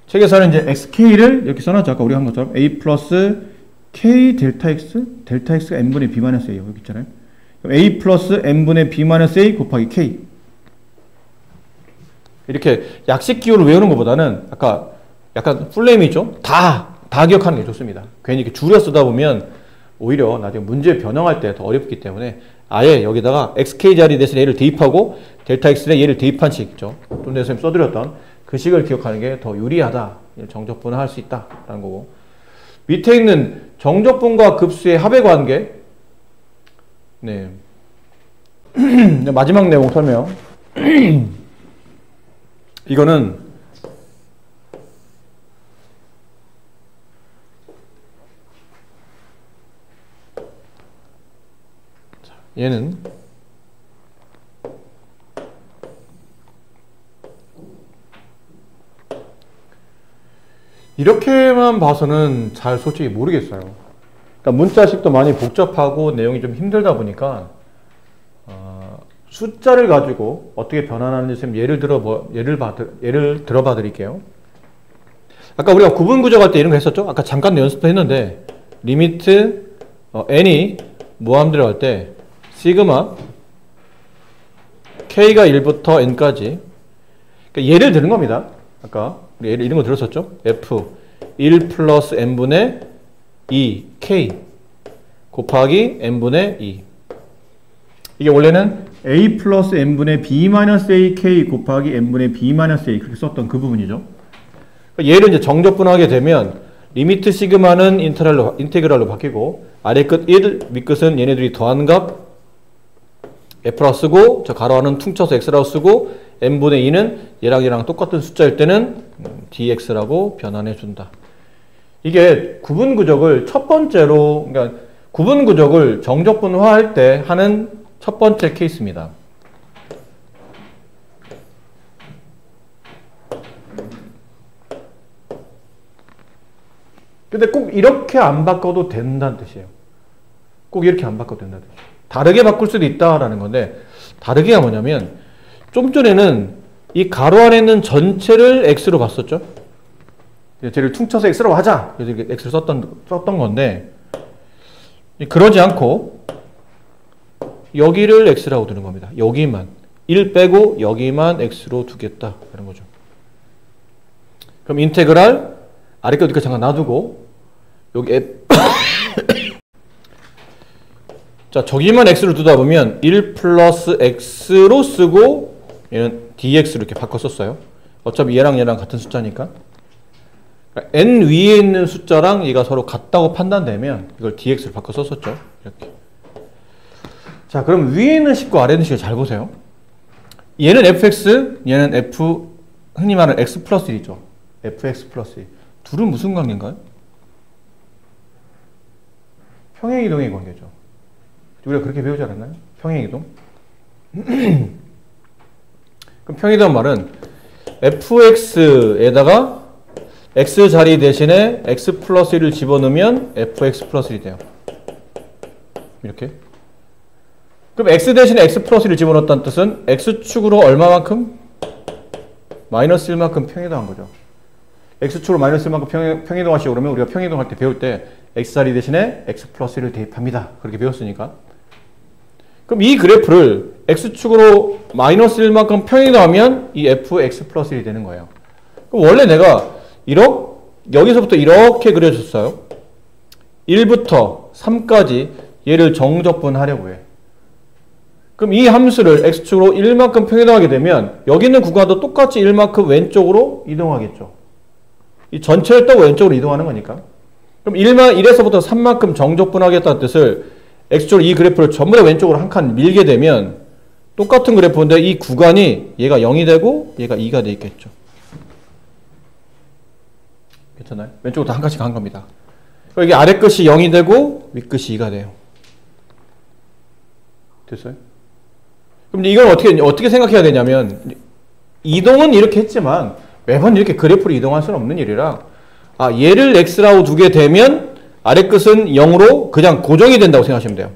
책에서는 이제 xk를 이렇게 써놨죠. 아까 우리가 한 것처럼 a 플러스 k 델타 x가 n분의 b-a 여기 있잖아요. a 플러스 n분의 b-a 곱하기 k. 이렇게 약식 기호를 외우는 것보다는 아까 약간 풀네임이죠. 다 기억하는 게 좋습니다. 괜히 이렇게 줄여 쓰다 보면 오히려 나중에 문제 변형할 때 더 어렵기 때문에 아예 여기다가 xk 자리 대신에 얘를 대입하고 델타 x에 얘를 대입한 식 있죠. 좀 전에 선생님 써드렸던 그 식을 기억하는 게 더 유리하다. 정적분화 할 수 있다라는 거고. 밑에 있는 정적분과 급수의 합의 관계. 네. 마지막 내용 설명. 이거는 얘는 이렇게만 봐서는 잘 솔직히 모르겠어요. 그러니까 문자식도 많이 복잡하고 내용이 좀 힘들다 보니까 숫자를 가지고 어떻게 변환하는지 좀 예를 들어봐 드릴게요. 아까 우리가 구분 구조할 때 이런 거 했었죠? 아까 잠깐 연습도 했는데 리미트 n이 무함대로 할 때 시그마 k가 1부터 n까지 그러니까 예를 드는 겁니다. 아까 우리 예를 이런 거 들었었죠? f 1 플러스 n분의 2 k 곱하기 n분의 2 이게 원래는 a 플러스 n분의 b 마이너스 a k 곱하기 n분의 b 마이너스 a 그렇게 썼던 그 부분이죠. 얘를 이제 정적분하게 되면 리미트 시그마는 인테그랄로 바뀌고 아래 끝 1, 윗끝은 얘네들이 더한 값 f라고 쓰고 저 가로 안은 퉁쳐서 x라고 쓰고 n분의 2는 얘랑 똑같은 숫자일 때는 dx라고 변환해 준다. 이게 구분구적을 첫 번째로 그러니까 구분구적을 정적분화할 때 하는 첫 번째 케이스입니다. 근데 꼭 이렇게 안 바꿔도 된다는 뜻이에요. 꼭 이렇게 안 바꿔도 된다는 뜻이에요. 다르게 바꿀 수도 있다라는 건데 다르게가 뭐냐면 좀 전에는 이 가로 안에 있는 전체를 x로 봤었죠. 쟤를 퉁쳐서 x라고 하자. 그래서 이렇게 x를 썼던 건데 그러지 않고 여기를 x라고 두는 겁니다. 여기만 1 빼고 여기만 x로 두겠다 이런 거죠. 그럼 인테그랄 아래 거 이렇게 잠깐 놔두고 여기 자 저기만 x를 두다 보면 1 플러스 x로 쓰고 얘는 dx로 이렇게 바꿔 썼어요. 어차피 얘랑 같은 숫자니까 그러니까 n 위에 있는 숫자랑 얘가 서로 같다고 판단되면 이걸 dx로 바꿔 썼었죠. 이렇게. 자 그럼 위에 있는 식과 아래 있는 식을 잘 보세요. 얘는 fx, 얘는 f 흔히 말하는 x 플러스 1이죠. fx 플러스 1 둘은 무슨 관계인가요? 평행이동의 관계죠. 우리가 그렇게 배우지 않았나요? 평행이동. 그럼 평행이동 말은 fx에다가 x 자리 대신에 x 플러스 1을 집어넣으면 fx 플러스 1이 돼요. 이렇게. 그럼 x 대신에 x 플러스 1을 집어넣었다는 뜻은 x축으로 얼마만큼? 마이너스 1만큼 평행이동한 거죠. x축으로 마이너스 1만큼 평행이동하시고 그러면 우리가 평행이동할 때 배울 때 x자리 대신에 x 플러스 1을 대입합니다. 그렇게 배웠으니까. 그럼 이 그래프를 x축으로 마이너스 1만큼 평행이동하면 이 fx 플러스 1이 되는 거예요. 그럼 원래 내가 여기서부터 이렇게 그려줬어요. 1부터 3까지 얘를 정적분하려고 해. 그럼 이 함수를 x축으로 1만큼 평행이동하게 되면 여기 있는 구간도 똑같이 1만큼 왼쪽으로 이동하겠죠. 이 전체를 따고 왼쪽으로 이동하는 거니까. 그럼 1에서부터 3만큼 정적분하겠다는 뜻을 x축으로 이 그래프를 전부 다 왼쪽으로 한 칸 밀게 되면 똑같은 그래프인데 이 구간이 얘가 0이 되고 얘가 2가 돼 있겠죠. 괜찮아요? 왼쪽으로 다 한 칸씩 간 겁니다. 여기 아래 끝이 0이 되고 윗 끝이 2가 돼요. 됐어요? 그럼 이걸 어떻게 생각해야 되냐면 이동은 이렇게 했지만 매번 이렇게 그래프로 이동할 수는 없는 일이라 얘를 x라고 두게 되면 아래 끝은 0으로 그냥 고정이 된다고 생각하시면 돼요.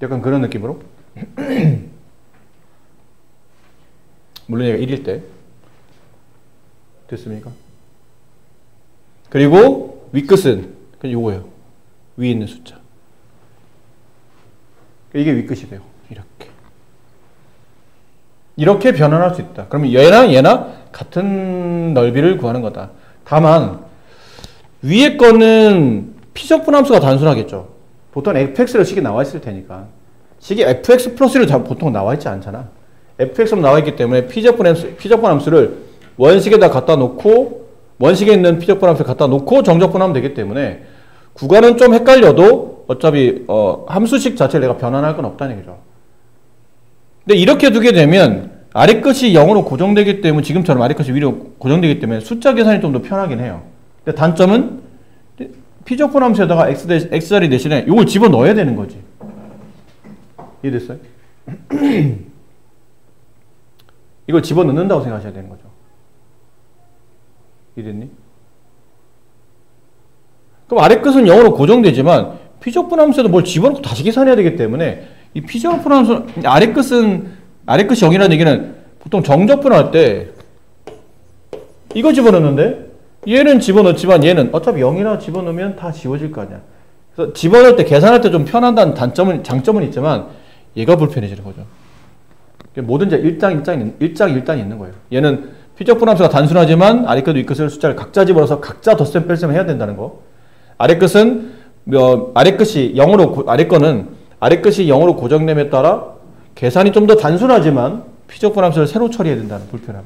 약간 그런 느낌으로. 물론 얘가 1일 때. 됐습니까? 그리고 윗끝은 그냥 요거예요. 위에 있는 숫자. 이게 윗끝이 돼요. 이렇게 변환할 수 있다. 그러면 얘나 같은 넓이를 구하는 거다. 다만 위에 거는 피적분 함수가 단순하겠죠. 보통 fx로 식이 나와 있을 테니까. 식이 fx 플러스로 보통 나와 있지 않잖아. fx로 나와 있기 때문에 피적분 함수를 원식에다 갖다 놓고 원식에 있는 피적분 함수를 갖다 놓고 정적분하면 되기 때문에 구간은 좀 헷갈려도 어차피 함수식 자체를 내가 변환할 건 없다는 얘기죠. 근데 이렇게 두게 되면 아래 끝이 0으로 고정되기 때문에 지금처럼 아래 끝이 위로 고정되기 때문에 숫자 계산이 좀 더 편하긴 해요. 근데 단점은 피적분 함수에다가 x자리 대신에 이걸 집어넣어야 되는 거지. 이해됐어요? 이걸 집어넣는다고 생각하셔야 되는 거죠. 이랬니? 그럼 아래 끝은 0으로 고정되지만 피적분함수에도 뭘 집어넣고 다시 계산해야 되기 때문에 이 피적분함수 아래 끝이 0이라는 얘기는 보통 정적분할 때 이거 집어넣는데 얘는 집어넣지만 얘는 어차피 0이라 집어넣으면 다 지워질 거 아니야. 그래서 집어넣을 때 계산할 때 좀 편한다는 장점은 있지만 얘가 불편해지는 거죠. 뭐든지 일장일단이 있는 거예요. 얘는 피적분함수가 단순하지만 아래 끝, 위 끝을 숫자를 각자 집어넣어서 각자 덧셈 뺄셈 해야 된다는 거. 아래 끝은 아래 끝이 0으로 고정됨에 따라 계산이 좀 더 단순하지만 피적분함수를 새로 처리해야 된다는 불편함.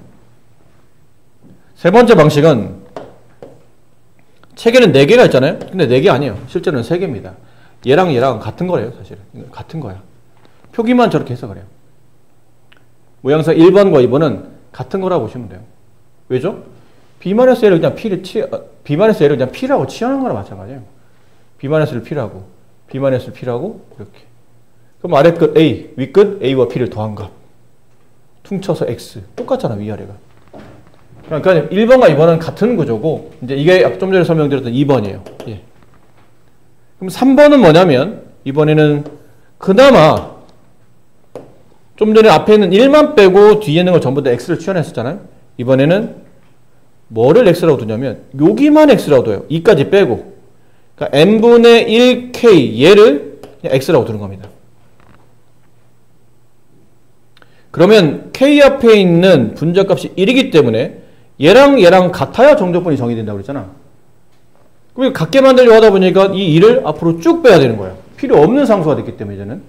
세 번째 방식은 책에는 4개가 있잖아요. 근데 4개 아니에요. 실제로는 3개입니다. 얘랑 같은 거예요, 사실은. 같은 거야. 표기만 저렇게 해서 그래요. 모양상 1번과 2번은 같은 거라고 보시면 돼요. 왜죠? B-A를 그냥 P라고 치환한 거랑 마찬가지예요. B-를 P라고, B-를 P라고, 이렇게. 그럼 아래 끝 A, 위 끝 A와 P를 더한 값. 퉁쳐서 X. 똑같잖아, 위아래가. 그러니까 1번과 2번은 같은 구조고, 이제 이게 좀 전에 설명드렸던 2번이에요. 예. 그럼 3번은 뭐냐면, 이번에는 그나마 좀 전에 앞에 있는 1만 빼고 뒤에 있는 걸 전부 다 X를 치환했었잖아요. 이번에는 뭐를 X라고 두냐면, 여기만 X라고 둬요. 2까지 빼고. 그러니까 n분의 1k 얘를 그냥 X라고 두는 겁니다. 그러면 k 앞에 있는 분자값이 1이기 때문에 얘랑 같아야 정적분이 정의된다고 그랬잖아. 그럼 같게 만들려고 하다 보니까 이 2를 앞으로 쭉 빼야 되는 거예요. 필요 없는 상수가 됐기 때문에 이제는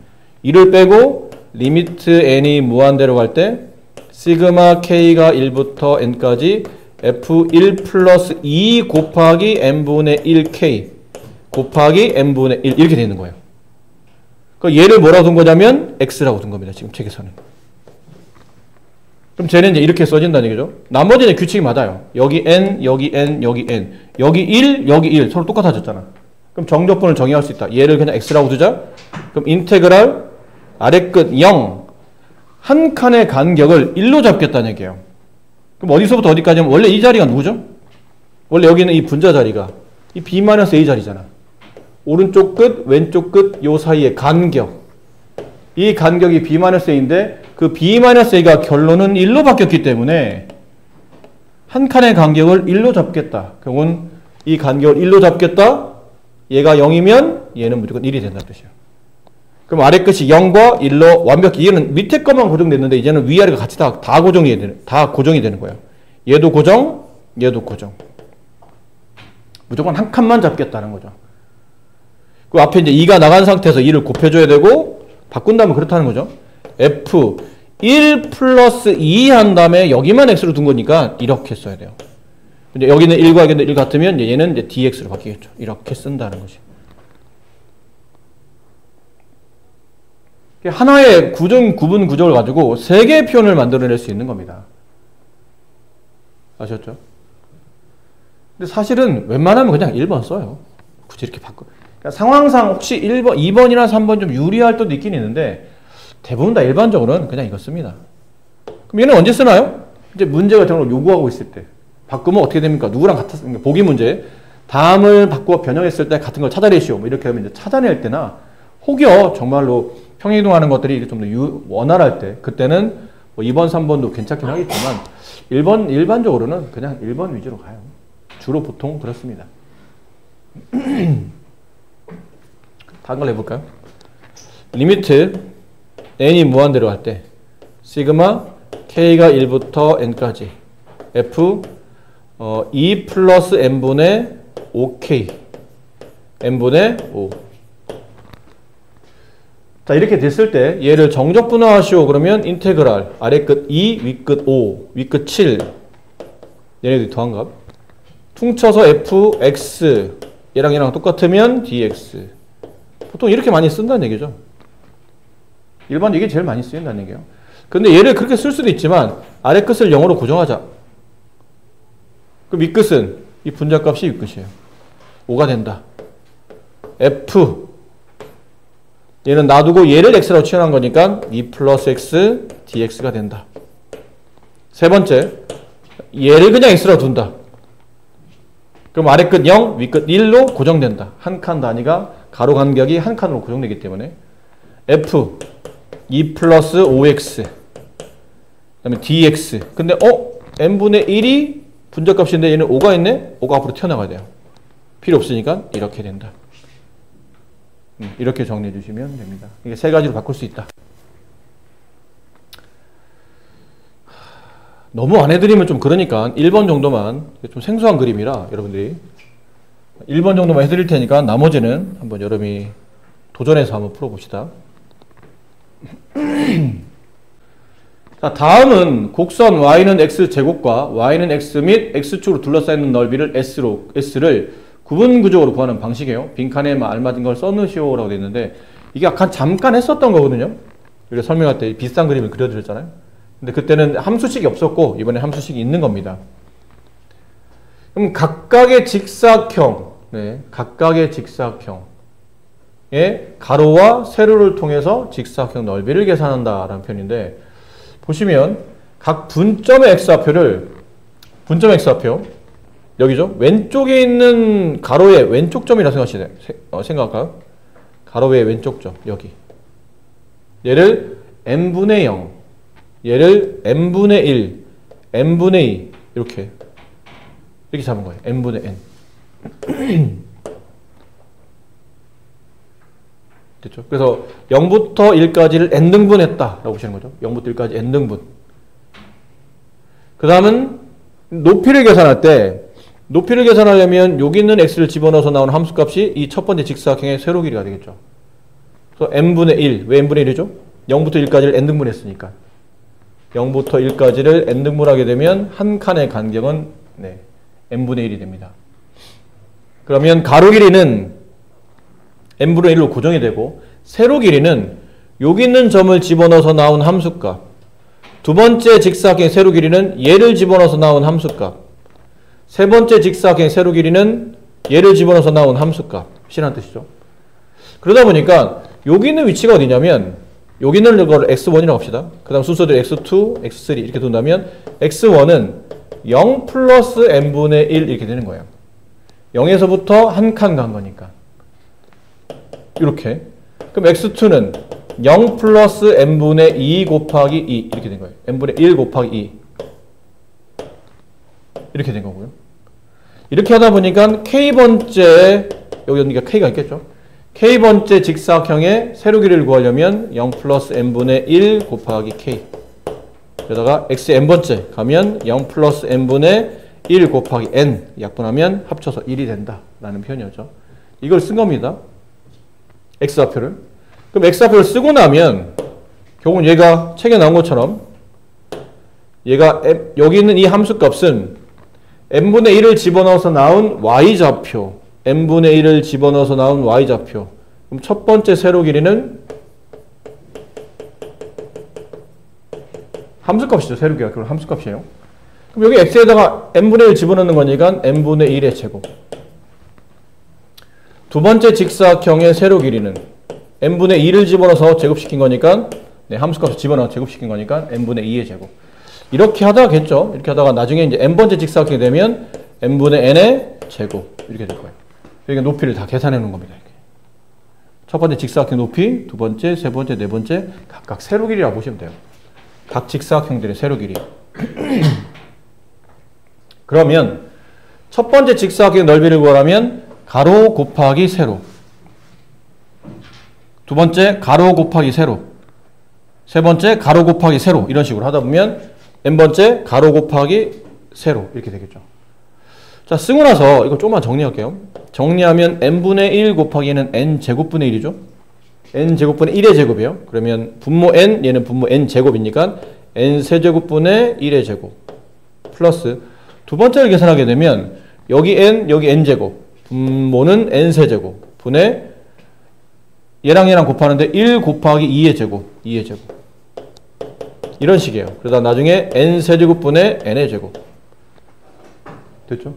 2를 빼고 리미트 n이 무한대로 갈 때 시그마 k가 1부터 n까지 f1 플러스 2 곱하기 n분의 1k 곱하기 n분의 1 이렇게 되는 거예요. 그러니까 얘를 뭐라고 둔 거냐면 x라고 둔 겁니다. 지금 책에서는. 그럼 쟤는 이제 이렇게 써진다는 얘기죠. 나머지는 규칙이 맞아요. 여기 n, 여기 n, 여기 n, 여기 1, 여기 1 서로 똑같아졌잖아. 그럼 정적분을 정의할 수 있다. 얘를 그냥 x라고 두자. 그럼 인테그랄 아래 끝 0 한 칸의 간격을 1로 잡겠다는 얘기예요. 그럼 어디서부터 어디까지면 원래 이 자리가 누구죠? 원래 여기는 이 분자 자리가 이 B-A 자리잖아. 오른쪽 끝, 왼쪽 끝, 요 사이의 간격. 이 간격이 B-A인데 그 B-A가 결론은 1로 바뀌었기 때문에 한 칸의 간격을 1로 잡겠다. 그건 이 간격을 1로 잡겠다. 얘가 0이면 얘는 무조건 1이 된다는 뜻이에요. 그럼 아래 끝이 0과 1로 완벽히 얘는 밑에 것만 고정됐는데 이제는 위아래가 같이 다 고정이 되는 거예요. 얘도 고정, 얘도 고정. 무조건 한 칸만 잡겠다는 거죠. 그 앞에 이제 2가 나간 상태에서 2를 곱해줘야 되고 바꾼다면 그렇다는 거죠. F 1 플러스 2 한 다음에 여기만 X로 둔 거니까 이렇게 써야 돼요. 근데 여기는 1과 여기는 1 같으면 얘는 이제 DX로 바뀌겠죠. 이렇게 쓴다는 거지. 하나의 구분 구조를 가지고 3개의 표현을 만들어낼 수 있는 겁니다. 아셨죠? 근데 사실은 웬만하면 그냥 1번 써요. 굳이 이렇게 바꿔. 그러니까 상황상 혹시 1번, 2번이나 3번 좀 유리할 때도 있긴 있는데 대부분 다 일반적으로는 그냥 이거 씁니다. 그럼 얘는 언제 쓰나요? 이제 문제가 정말 요구하고 있을 때. 바꾸면 어떻게 됩니까? 누구랑 같았습니까? 보기 문제. 다음을 바꾸어 변형했을 때 같은 걸 찾아내시오. 뭐 이렇게 하면 이제 찾아낼 때나 혹여 정말로 평행이동하는 것들이 좀 더 원활할 때 그때는 뭐 2번, 3번도 괜찮긴 하겠지만 1번 일반적으로는 그냥 1번 위주로 가요. 주로 보통 그렇습니다. 다른 걸 해볼까요? 리미트 n이 무한대로 갈 때 시그마 k가 1부터 n까지 f 2 플러스 n분의 5k n분의 5. 자, 이렇게 됐을 때 얘를 정적분화하시오. 그러면 인테그랄 아래 끝 2, 위 끝 5, 위 끝 7 얘네들이 더한 값 퉁쳐서 fx 얘랑 똑같으면 dx. 보통 이렇게 많이 쓴다는 얘기죠. 일반 이게 제일 많이 쓰인다는 얘기예요. 근데 얘를 그렇게 쓸 수도 있지만 아래 끝을 0으로 고정하자. 그럼 위 끝은 이 분자값이 위 끝이에요. 5가 된다. f 얘는 놔두고 얘를 x라고 치환한 거니까 2 플러스 x dx가 된다. 세 번째, 얘를 그냥 x라고 둔다. 그럼 아래 끝 0, 위 끝 1로 고정된다. 한 칸 단위가 가로 간격이 한 칸으로 고정되기 때문에 f 2 플러스 5x 그 다음에 dx. 근데 n분의 1이 분자값인데 얘는 5가 있네? 5가 앞으로 튀어나가야 돼요. 필요 없으니까 이렇게 된다. 이렇게 정리해 주시면 됩니다. 이게 세 가지로 바꿀 수 있다. 너무 안 해드리면 좀 그러니까 1번 정도만, 좀 생소한 그림이라 여러분들이 1번 정도만 해드릴 테니까 나머지는 한번 여러분이 도전해서 한번 풀어봅시다. 자, 다음은 곡선 y는 x제곱과 y는 x 및 x축으로 둘러싸이는 넓이를 s를 구분구적으로 구하는 방식이에요. 빈칸에 알맞은 걸 써놓으시오라고 되어 있는데 이게 약간 잠깐 했었던 거거든요. 우리가 설명할 때 비슷한 그림을 그려드렸잖아요. 근데 그때는 함수식이 없었고 이번에 함수식이 있는 겁니다. 그럼 각각의 직사각형, 각각의 직사각형의 가로와 세로를 통해서 직사각형 넓이를 계산한다라는 표현인데 보시면 각 분점의 x좌표를 분점 x좌표 여기죠. 왼쪽에 있는 가로의 왼쪽 점이라 생각할까요? 가로의 왼쪽 점 여기 얘를 n분의 0 얘를 n분의 1 n분의 2 이렇게 잡은 거예요. n분의 n 됐죠? 그래서 0부터 1까지를 n등분 했다라고 보시는 거죠. 0부터 1까지 n등분. 그 다음은 높이를 계산할 때 높이를 계산하려면 여기 있는 x를 집어넣어서 나오는 함수값이 이 첫 번째 직사각형의 세로 길이가 되겠죠. 그래서 n분의 1. 왜 n분의 1이죠? 0부터 1까지를 n등분 했으니까. 0부터 1까지를 n등분하게 되면 한 칸의 간격은 n분의 1이 됩니다. 그러면 가로 길이는 n분의 1로 고정이 되고 세로 길이는 여기 있는 점을 집어넣어서 나온 함수값. 두 번째 직사각형의 세로 길이는 얘를 집어넣어서 나온 함수값. 세 번째 직사각형의 세로 길이는 얘를 집어넣어서 나온 함수값. 이란 뜻이죠. 그러다 보니까 여기 있는 위치가 어디냐면 여기 있는 걸 x1이라고 합시다. 그 다음 순서대로 x2, x3 이렇게 둔다면 x1은 0 플러스 n분의 1 이렇게 되는 거예요. 0에서부터 한 칸 간 거니까. 이렇게. 그럼 x2는 0 플러스 n분의 2 곱하기 2 이렇게 된 거예요. n분의 1 곱하기 2 이렇게 된 거고요. 이렇게 하다 보니까 k번째 여기가 k가 있겠죠. k번째 직사각형의 세로 길이를 구하려면 0 플러스 n분의 1 곱하기 k 여기다가 x n번째 가면 0 플러스 n분의 1 곱하기 n 약분하면 합쳐서 1이 된다라는 표현이었죠. 이걸 쓴 겁니다. x좌표를. 그럼 x좌표를 쓰고 나면 결국은 얘가 책에 나온 것처럼 얘가 여기 있는 이 함수값은 n분의 1을 집어넣어서 나온 y좌표 n분의 1을 집어넣어서 나온 y좌표. 그럼 첫 번째 세로 길이는 함수값이죠. 세로 길이가 그럼 함수값이에요. 그럼 여기 x에다가 n분의 1 집어넣는 거니까 n분의 1의 제곱. 두 번째 직사각형의 세로 길이는 n분의 2를 집어넣어서 제곱시킨 거니까 함수값을 집어넣어 제곱시킨 거니까 n분의 2의 제곱. 이렇게 하다겠죠. 이렇게 하다가 나중에 이제 n번째 직사각형이 되면 n분의 n의 제곱 이렇게 될 거예요. 여기 높이를 다 계산해 놓은 겁니다. 이렇게. 첫 번째 직사각형 높이, 두 번째, 세 번째, 네 번째 각각 세로 길이라고 보시면 돼요. 각 직사각형들의 세로 길이. 그러면 첫 번째 직사각형의 넓이를 구하려면 가로 곱하기 세로. 두 번째 가로 곱하기 세로. 세 번째 가로 곱하기 세로. 이런 식으로 하다 보면 n번째 가로 곱하기 세로 이렇게 되겠죠. 자, 쓰고 나서 이거 조금만 정리할게요. 정리하면 n분의 1 곱하기는 n제곱분의 1이죠. n제곱분의 1의 제곱이에요. 그러면 분모 n, 얘는 분모 n제곱이니까 n세제곱분의 1의 제곱 플러스 두 번째를 계산하게 되면 여기 n, 여기 n제곱 분모는 n세제곱 분의 얘랑 얘랑 곱하는데 1 곱하기 2의 제곱 2의 제곱 이런 식이에요. 그러다 나중에 n세제곱분의 n의 제곱 됐죠?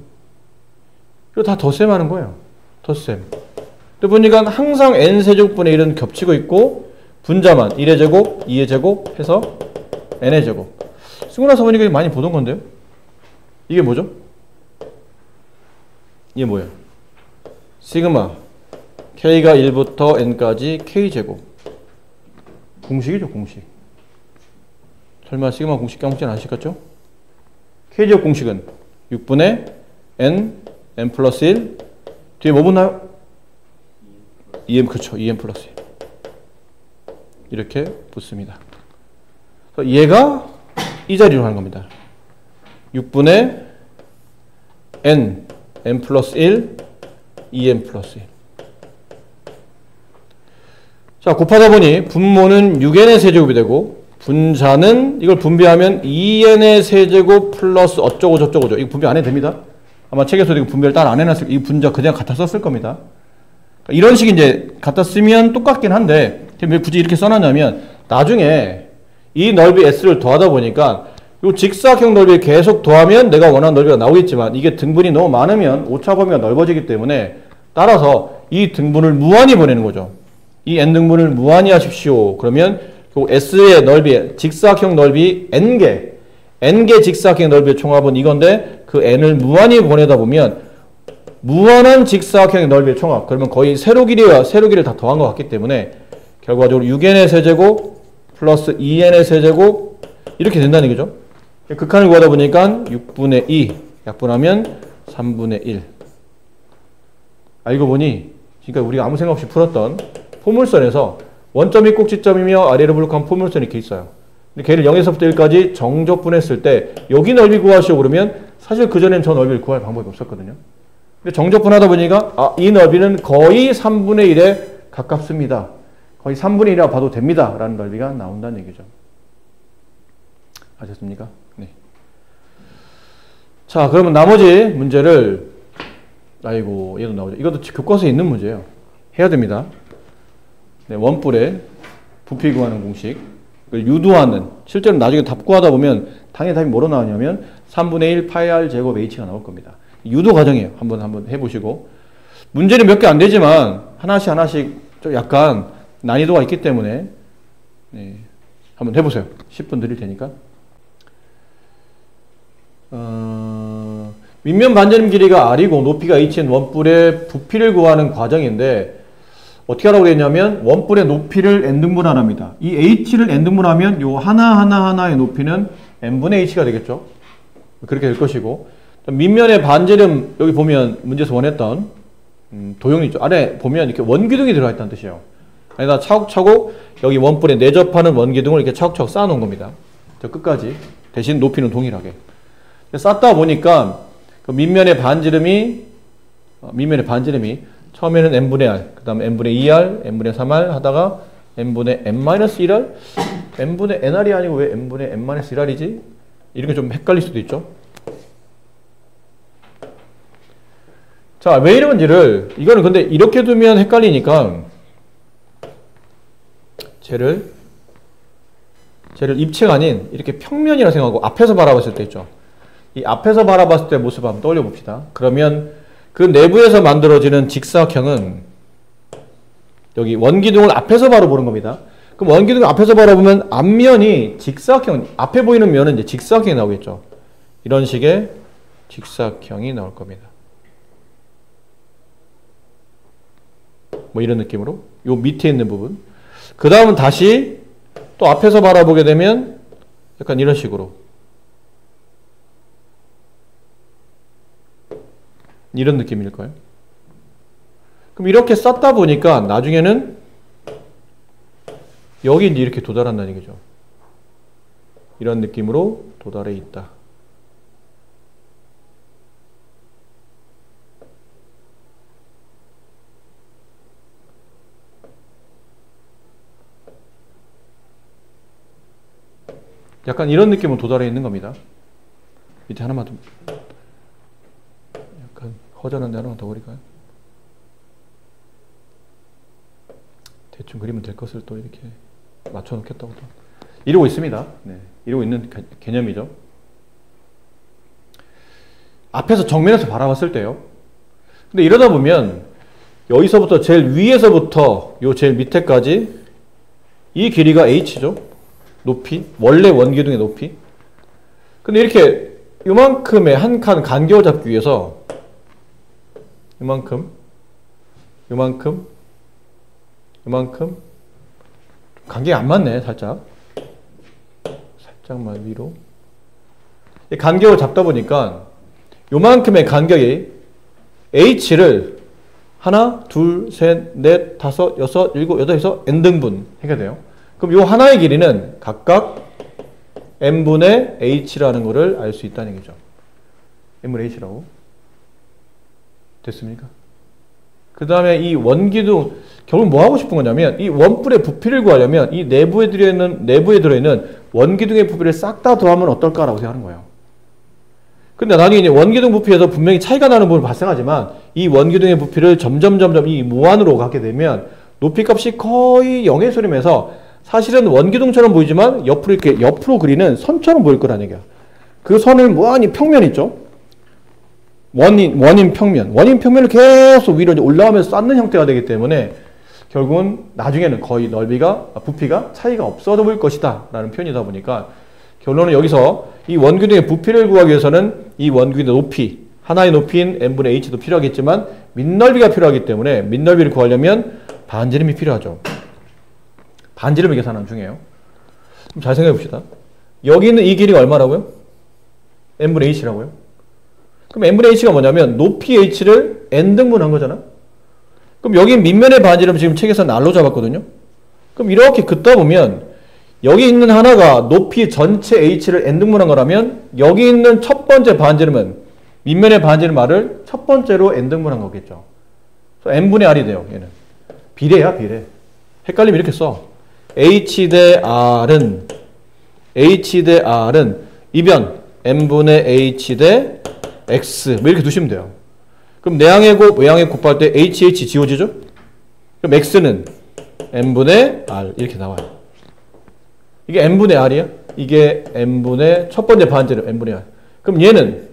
이거 다 덧셈 하는 거예요. 덧셈. 근데 보니까 항상 n세제곱분의 1은 겹치고 있고 분자만 1의 제곱, 2의 제곱 해서 n의 제곱. 쓰고 나서 보니까 많이 보던 건데요. 이게 뭐죠? 이게 뭐예요? 시그마 K가 1부터 N까지 K제곱. 공식이죠, 공식. 설마 시그마 공식 까먹지 않으셨겠죠? K제곱 공식은 6분의 N, N 플러스 1. 뒤에 뭐 붙나요? 2M, 그렇죠. 2M 플러스 1. 이렇게 붙습니다. 그래서 얘가 이 자리로 가는 겁니다. 6분의 N, N 플러스 1, 2M 플러스 1. 자, 곱하다 보니 분모는 6n의 세제곱이 되고 분자는 이걸 분배하면 2n의 세제곱 플러스 어쩌고 저쩌고죠. 이거 분배 안 해도 됩니다. 아마 책에서도 이거 분배를 따로 안 해놨을, 이 분자 그냥 갖다 썼을 겁니다. 이런 식이 이제 갖다 쓰면 똑같긴 한데 왜 굳이 이렇게 써놨냐면 나중에 이 넓이 S를 더하다 보니까 이 직사각형 넓이를 계속 더하면 내가 원하는 넓이가 나오겠지만 이게 등분이 너무 많으면 오차 범위가 넓어지기 때문에 따라서 이 등분을 무한히 보내는 거죠. 이 n등분을 무한히 하십시오. 그러면 그 S의 넓이, 직사각형 넓이 n개, n개 직사각형 넓이의 총합은 이건데 그 n을 무한히 보내다 보면 무한한 직사각형의 넓이의 총합, 그러면 거의 세로 길이를 다 더한 것 같기 때문에 결과적으로 6n의 세제곱 플러스 2n의 세제곱 이렇게 된다는 얘기죠. 극한을 구하다 보니까 6분의 2 약분하면 3분의 1. 알고 보니 그러니까 우리가 아무 생각 없이 풀었던 포물선에서 원점이 꼭지점이며 아래로 불룩한 포물선이 이렇게 있어요. 근데 걔를 0에서부터 1까지 정적분했을 때 여기 넓이 구하시오 그러면 사실 그전엔 저 넓이를 구할 방법이 없었거든요. 근데 정적분하다 보니까 이 넓이는 거의 3분의 1에 가깝습니다. 거의 3분의 1이라고 봐도 됩니다. 라는 넓이가 나온다는 얘기죠. 아셨습니까? 네. 자, 그러면 나머지 문제를 아이고 얘도 나오죠. 이것도 교과서에 있는 문제예요. 해야 됩니다. 네, 원뿔의 부피 구하는 공식, 유도하는, 실제로 나중에 답 구하다 보면 당연히 답이 뭐로 나오냐면 3분의 1 파이 r 제곱 h가 나올 겁니다. 유도 과정이에요. 한번 해보시고 문제는 몇 개 안 되지만 하나씩 좀 약간 난이도가 있기 때문에 네, 한번 해보세요. 10분 드릴 테니까. 밑면 반지름 길이가 r이고 높이가 h인 원뿔의 부피를 구하는 과정인데 어떻게 하라고 그랬냐면 원뿔의 높이를 n등분하랍니다. 이 h를 n등분하면 요 하나의 높이는 n분의 h가 되겠죠. 그렇게 될 것이고 밑면의 반지름 여기 보면 문제에서 원했던 도형이 있죠. 아래 보면 이렇게 원기둥이 들어가 있다는 뜻이에요. 아니다 차곡차곡 여기 원뿔에 내접하는 원기둥을 이렇게 차곡차곡 쌓아 놓은 겁니다. 저 끝까지. 대신 높이는 동일하게. 쌓다 보니까 그 밑면의 반지름이 처음에는 n분의 r, 그 다음에 n분의 2r, n분의 3r 하다가 n분의 n-1r, n분의 nr이 아니고 왜 n분의 n-1r이지? 이렇게 좀 헷갈릴 수도 있죠. 자, 왜 이런지를, 이거는 근데 이렇게 두면 헷갈리니까 쟤를 입체가 아닌 이렇게 평면이라 생각하고 앞에서 바라봤을 때 있죠. 이 앞에서 바라봤을 때 모습을 한번 떠올려 봅시다. 그러면 그 내부에서 만들어지는 직사각형은 여기 원기둥을 앞에서 바로 보는 겁니다. 그럼 원기둥을 앞에서 바라보면 앞면이 직사각형, 앞에 보이는 면은 이제 직사각형이 나오겠죠. 이런 식의 직사각형이 나올 겁니다. 뭐 이런 느낌으로 요 밑에 있는 부분. 그 다음은 다시 또 앞에서 바라보게 되면 약간 이런 식으로 이런 느낌일 거예요. 그럼 이렇게 쌓다 보니까 나중에는 여기 이제 이렇게 도달한다는 얘기죠. 이런 느낌으로 도달해 있다. 약간 이런 느낌으로 도달해 있는 겁니다. 밑에 하나만 좀 약간 허전한데 하나만 더 그릴까요? 대충 그리면 될 것을 또 이렇게 맞춰 놓겠다고 또 이러고 있습니다. 네, 이러고 있는 개념이죠. 앞에서 정면에서 바라봤을 때요. 근데 이러다 보면 여기서부터 제일 위에서부터 요 제일 밑에까지 이 길이가 h죠. 높이, 원래 원기둥의 높이. 근데 이렇게 요만큼의 한 칸 간격을 잡기 위해서 이만큼, 이만큼, 이만큼. 간격이 안 맞네, 살짝. 살짝만 위로. 이 간격을 잡다 보니까 요만큼의 간격이 h를 하나, 둘, 셋, 넷, 다섯, 여섯, 일곱, 여덟 해서 n등분 해야 돼요. 그럼 요 하나의 길이는 각각 n분의 h라는 거를 알 수 있다는 얘기죠. n분의 h라고. 됐습니까? 그 다음에 이 원기둥, 결국 뭐 하고 싶은 거냐면 이 원뿔의 부피를 구하려면 이 내부에 들어있는 원기둥의 부피를 싹 다 더하면 어떨까라고 생각하는 거예요. 근데 나중에 이제 원기둥 부피에서 분명히 차이가 나는 부분이 발생하지만 이 원기둥의 부피를 점점 이 무한으로 가게 되면 높이 값이 거의 0의 소리면서 사실은 원기둥처럼 보이지만 옆으로 이렇게 옆으로 그리는 선처럼 보일 거라는 얘기야. 그 선을 무한히 평면 있죠? 원인 평면. 원인 평면을 계속 위로 올라가면서 쌓는 형태가 되기 때문에 결국은 나중에는 거의 부피가 차이가 없어져 보일 것이다 라는 표현이다 보니까 결론은 여기서 이 원기둥의 부피를 구하기 위해서는 이 원기둥의 높이, 하나의 높이인 n분의 h도 필요하겠지만 밑넓이가 필요하기 때문에 밑넓이를 구하려면 반지름이 필요하죠. 반지름을 계산하는 중이에요. 좀 잘 생각해 봅시다. 여기 있는 이 길이가 얼마라고요? n분의 h라고요? 그럼 n분의 h가 뭐냐면 높이 h를 n등분한 거잖아. 그럼 여기 밑면의 반지름 지금 책에서 날로 잡았거든요. 그럼 이렇게 긋다 보면 여기 있는 하나가 높이 전체 h를 n등분한 거라면 여기 있는 첫 번째 반지름은 밑면의 반지름 r을 첫 번째로 n등분한 거겠죠. 그래서 n분의 r이 돼요. 얘는 비례야, 비례. 헷갈리면 이렇게 써. h 대 r은 이변 n분의 h 대 x 뭐 이렇게 두시면 돼요. 그럼 내항의 곱, 외항의 곱할 때 hh 지워지죠? 그럼 x는 n분의 r 이렇게 나와요. 이게 n분의 r이야? 이게 n분의 첫 번째 반지름 n분의 r. 그럼 얘는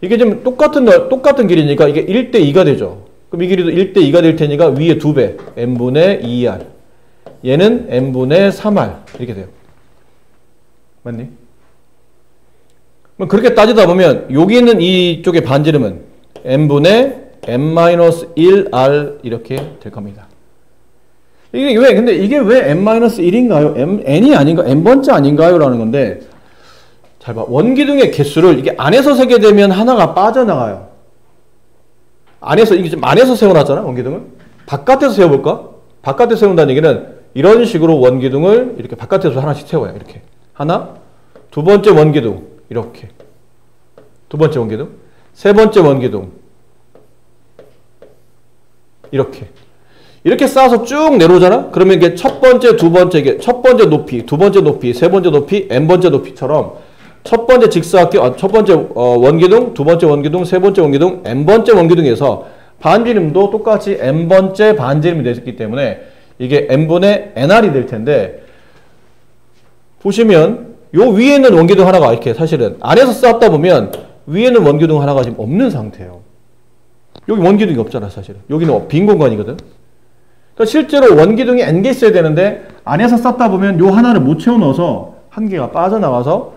이게 지금 똑같은 길이니까 이게 1대 2가 되죠. 그럼 이 길이도 1대 2가 될 테니까 위에 2배 n분의 2r. 얘는 n분의 3r 이렇게 돼요. 맞니? 그럼 그렇게 따지다 보면 여기 있는 이쪽의 반지름은 n분의 n-1r 이렇게 될 겁니다. 근데 이게 왜 n-1인가요? n이 아닌가? n번째 아닌가요? 라는 건데, 잘 봐. 원기둥의 개수를 이게 안에서 세게 되면 하나가 빠져나가요. 이게 지금 안에서 세워놨잖아, 원기둥을. 바깥에서 세워볼까? 바깥에서 세운다는 얘기는 이런 식으로 원기둥을 이렇게 바깥에서 하나씩 세워요. 이렇게. 하나, 두 번째 원기둥. 이렇게. 두 번째 원기둥. 세 번째 원기둥. 이렇게 쌓아서 쭉 내려오잖아? 그러면 이게 첫 번째, 두 번째, 이게 첫 번째 높이, 두 번째 높이, 세 번째 높이, n번째 높이처럼 첫 번째 직사각형, 첫 번째 원기둥, 두 번째 원기둥, 세 번째 원기둥, n번째 원기둥에서 반지름도 똑같이 n번째 반지름이 됐기 때문에 이게 n분의 nr이 될 텐데, 보시면 요 위에 있는 원기둥 하나가 이렇게 사실은 안에서 쌓다 보면 위에는 원기둥 하나가 지금 없는 상태예요. 여기 원기둥이 없잖아, 사실은. 여기는 빈 공간이거든. 그러니까 실제로 원기둥이 n개 있어야 되는데 안에서 쌓다 보면 요 하나를 못 채워 넣어서 한 개가 빠져나와서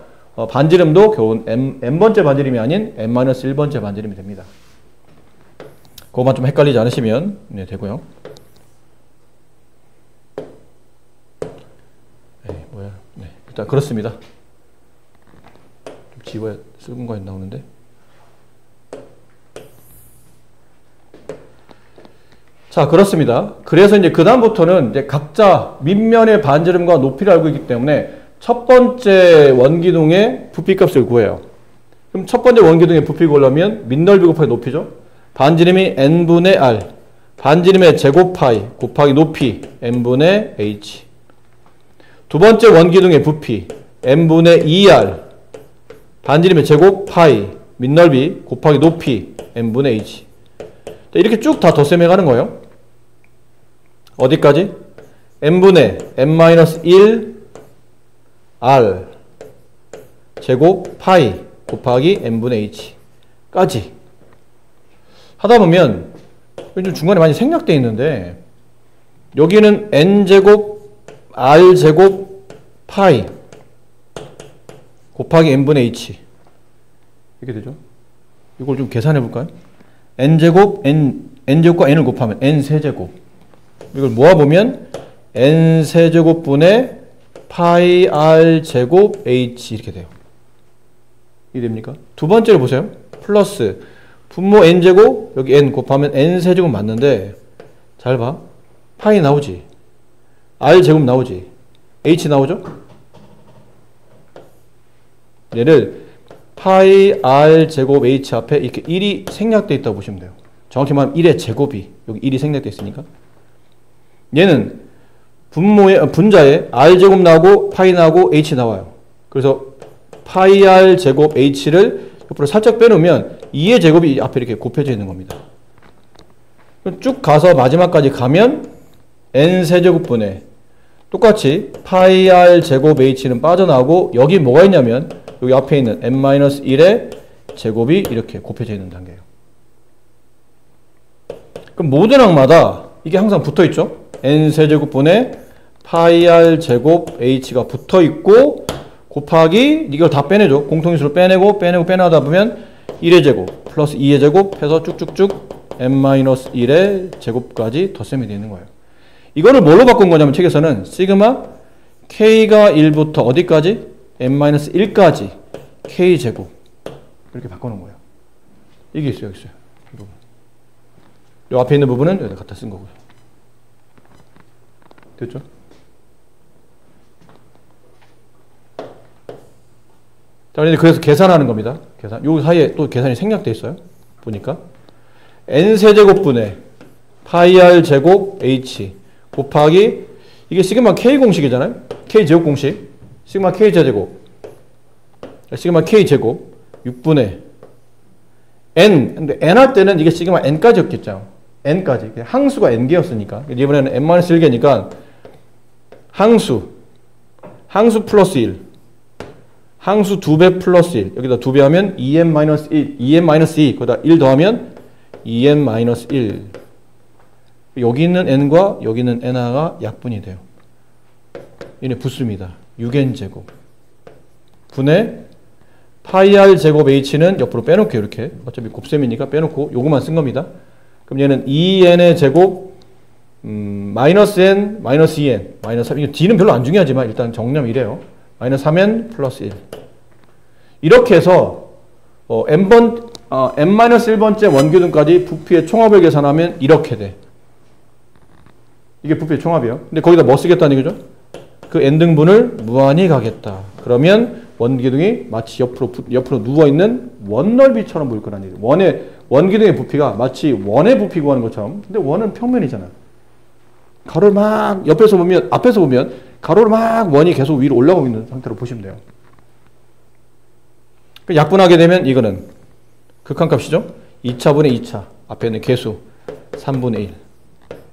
반지름도 겨우 n번째 반지름이 아닌 n-1번째 반지름이 됩니다. 그것만 좀 헷갈리지 않으시면 되고요. 일단 그렇습니다. 좀 지워야 쓰는 거 나오는데. 자, 그렇습니다. 그래서 이제 그다음부터는 이제 각자 밑면의 반지름과 높이를 알고 있기 때문에 첫 번째 원기둥의 부피값을 구해요. 그럼 첫 번째 원기둥의 부피 구하려면 밑넓이 곱하기 높이죠. 반지름이 n분의 r, 반지름의 제곱 파이 곱하기 높이 n분의 h. 두 번째 원기둥의 부피 n분의 2r, 반지름의 제곱 파이 밑넓이 곱하기 높이 n분의 h. 이렇게 쭉 다 덧셈해 가는 거예요. 어디까지? n분의 n-1 r 제곱 파이 곱하기 n분의 h 까지 하다 보면 좀 중간에 많이 생략되어 있는데, 여기는 n제곱 r제곱 파이 곱하기 n분의 h 이렇게 되죠. 이걸 좀 계산해 볼까요? n제곱, n제곱과 n을 곱하면 n세제곱. 이걸 모아보면 n세제곱분의 파이 r제곱 h 이렇게 돼요. 이게 됩니까? 두 번째를 보세요. 플러스 분모 n제곱, 여기 n 곱하면 n세제곱 맞는데 잘 봐. 파이 나오지. r제곱 나오지. h 나오죠? 얘를 파이 r제곱 h 앞에 이렇게 1이 생략되어 있다고 보시면 돼요. 정확히 말하면 1의 제곱이 여기 1이 생략되어 있으니까 얘는 분자에 r제곱 나오고 파이 나오고 h 나와요. 그래서 파이 r제곱 h를 옆으로 살짝 빼놓으면 2의 제곱이 앞에 이렇게 곱해져 있는 겁니다. 쭉 가서 마지막까지 가면 n세제곱분의 똑같이 파이 r제곱 h는 빠져나오고 여기 뭐가 있냐면 여기 앞에 있는 n-1의 제곱이 이렇게 곱해져 있는 단계예요. 그럼 모든 항마다 이게 항상 붙어있죠. n세제곱분의 파이 r제곱 h가 붙어있고 곱하기 이걸 다 빼내죠. 공통인수로 빼내고 빼내다 보면 1의 제곱 플러스 2의 제곱 해서 쭉쭉쭉 n-1의 제곱까지 덧셈이 되는 거예요. 이거를 뭘로 바꾼 거냐면 책에서는 시그마 k가 1부터 어디까지? n-1까지 k제곱 이렇게 바꿔놓은 거예요. 이게 있어요. 여기 있어요. 이 부분. 이 앞에 있는 부분은 여기다 갖다 쓴 거고요. 됐죠? 자, 그래서 계산하는 겁니다. 계산. 요 사이에 또 계산이 생략돼 있어요. 보니까 n세제곱분의 파이 r제곱 h 곱하기 이게 시그마 k 공식이잖아요. k제곱 공식. 시그마 k제곱 시그마 k제곱 6분의 n. 근데 n 할 때는 이게 시그마 n까지였겠죠. n까지. 항수가 n개였으니까. 이번에는 n-1개니까 항수 플러스 1 항수 2배 플러스 1 여기다 2배 하면 2n-1 2n-2 거기다 1 더하면 2n-1 여기 있는 n과 여기 있는 n가 약분이 돼요. 얘네 붙습니다. 6n제곱 분의 파이 r제곱 h는 옆으로 빼놓게요. 이렇게 어차피 곱셈이니까 빼놓고 요거만 쓴 겁니다. 그럼 얘는 2n의 제곱 마이너스 n 마이너스 2n 마이너스 3 이거 d는 별로 안 중요하지만 일단 정리하면 이래요. 마이너스 3n 플러스 1 이렇게 해서 n-1번째 원기둥까지 부피의 총합을 계산하면 이렇게 돼. 이게 부피의 총합이에요. 근데 거기다 뭐 쓰겠다는 얘기죠? 그 n등분을 무한히 가겠다. 그러면 원기둥이 마치 옆으로 누워있는 원넓이처럼 보일 거란 얘기예요. 원기둥의 부피가 마치 원의 부피 구하는 것처럼. 근데 원은 평면이잖아. 가로를 막 앞에서 보면 가로를 막 원이 계속 위로 올라가고 있는 상태로 보시면 돼요. 약분하게 되면 이거는 극한값이죠. 2차분의 2차. 앞에 있는 개수 3분의 1.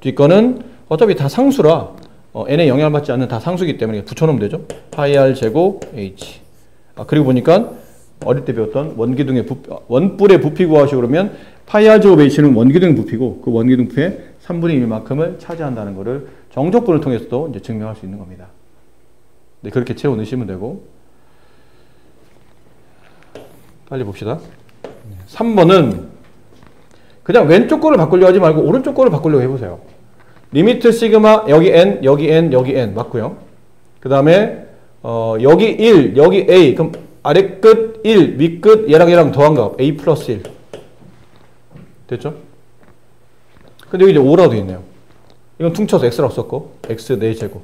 뒷거는 어차피 다 상수라 n에 영향을 받지 않는 다 상수이기 때문에 붙여놓으면 되죠. 파이 r제곱 h. 그리고 보니까 어릴 때 배웠던 원기둥의 원뿔의 부피 구하시고 그러면 파이 r제곱 h는 원기둥의 부피고 그 원기둥 부피의 3분의 1만큼을 차지한다는 것을 정적분을 통해서도 이제 증명할 수 있는 겁니다. 네, 그렇게 채워 넣으시면 되고. 빨리 봅시다. 3번은 그냥 왼쪽 거를 바꾸려고 하지 말고 오른쪽 거를 바꾸려고 해보세요. 리미트 시그마 여기 n, 여기 n, 여기 n 맞고요. 그 다음에 여기 1, 여기 a 그럼 아래 끝 1, 위 끝 얘랑 더한 값 a 플러스 1 됐죠? 근데 여기 이제 5라고 되어 있네요. 이건 퉁쳐서 x라고 썼고 x 4제곱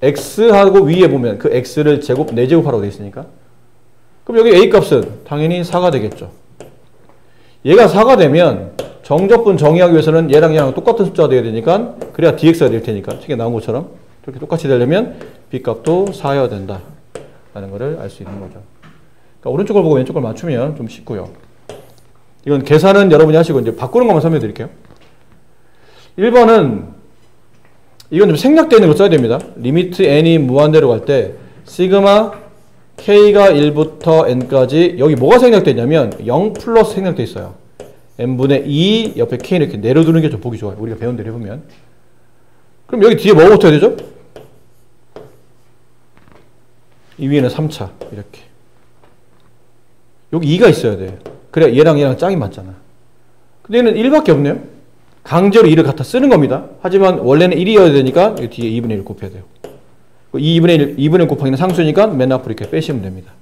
x하고 위에 보면 그 x를 제곱 4제곱하라고 되어 있으니까 그럼 여기 a 값은 당연히 4가 되겠죠. 얘가 4가 되면 정적분 정의하기 위해서는 얘랑 똑같은 숫자가 돼야 되니까 그래야 dx가 될 테니까 책에 나온 것처럼 저렇게 똑같이 되려면 b 값도 4여야 된다 라는 것을 알 수 있는 거죠. 그러니까 오른쪽을 보고 왼쪽을 맞추면 좀 쉽고요. 이건 계산은 여러분이 하시고 이제 바꾸는 것만 설명해 드릴게요. 1번은 이건 좀 생략되어 있는 걸 써야 됩니다. 리미트 n이 무한대로 갈 때 시그마 k가 1부터 n까지 여기 뭐가 생략되어 있냐면 0 플러스 생략되어 있어요. n분의 2 옆에 k는 이렇게 내려두는 게 좀 보기 좋아요. 우리가 배운 대로 해보면. 그럼 여기 뒤에 뭐가 붙어야 되죠? 이 위에는 3차 이렇게. 여기 2가 있어야 돼. 그래야 얘랑 짝이 맞잖아. 근데 얘는 1밖에 없네요. 강제로 2를 갖다 쓰는 겁니다. 하지만 원래는 1이어야 되니까 여기 뒤에 2분의 1 곱해야 돼요. 2분의 1 곱하기는 상수니까 맨 앞으로 이렇게 빼시면 됩니다.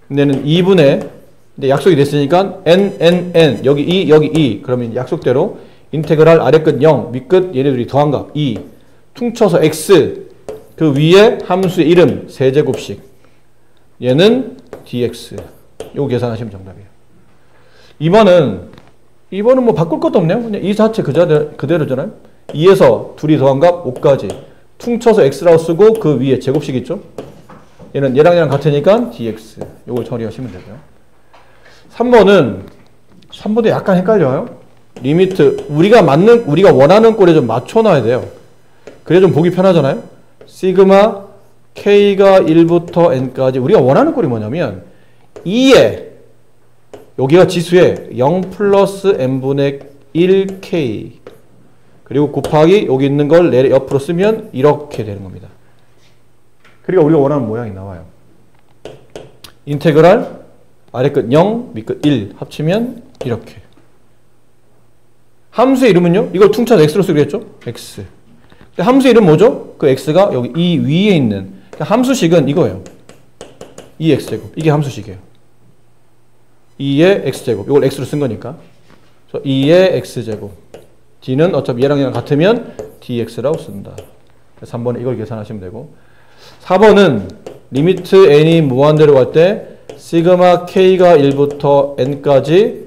근데는 2분의, 근데 약속이 됐으니까 n 여기 2 여기 2 그러면 약속대로 인테그랄 아래 끝 0 밑끝 얘네들이 더한 값 2 퉁쳐서 x 그 위에 함수의 이름 세제곱식 얘는 dx 요거 계산하시면 정답이에요. 2번은 뭐 바꿀 것도 없네요. 그냥 이 자체 그대로잖아요. 2에서 둘이 더한 값 5까지 퉁쳐서 x라고 쓰고 그 위에 제곱식 있죠. 얘는 얘랑 같으니까 dx 요걸 처리하시면 되고요. 3번도 약간 헷갈려요. 리미트 우리가 원하는 꼴에 좀 맞춰놔야 돼요. 그래 좀 보기 편하잖아요. 시그마 k가 1부터 n까지 우리가 원하는 꼴이 뭐냐면 2에 여기가 지수에 0 플러스 n분의 1k 그리고 곱하기 여기 있는 걸 옆으로 쓰면 이렇게 되는 겁니다. 그러니까 우리가 원하는 모양이 나와요. 인테그랄 아래끝 0 밑끝 1 합치면 이렇게. 함수의 이름은요? 이걸 퉁쳐서 x로 쓰기로 했죠? x. 근데 함수의 이름 뭐죠? 그 x가 여기 이 위에 있는 그러니까 함수식은 이거예요. 2x제곱. 이게 함수식이에요. 2의 x제곱. 이걸 x로 쓴 거니까. 그래서 2의 x제곱. d는 어차피 얘랑 같으면 dx라고 쓴다. 3번은 이걸 계산하시면 되고 4번은 리미트 n이 무한대로 갈 때 시그마 k가 1부터 n까지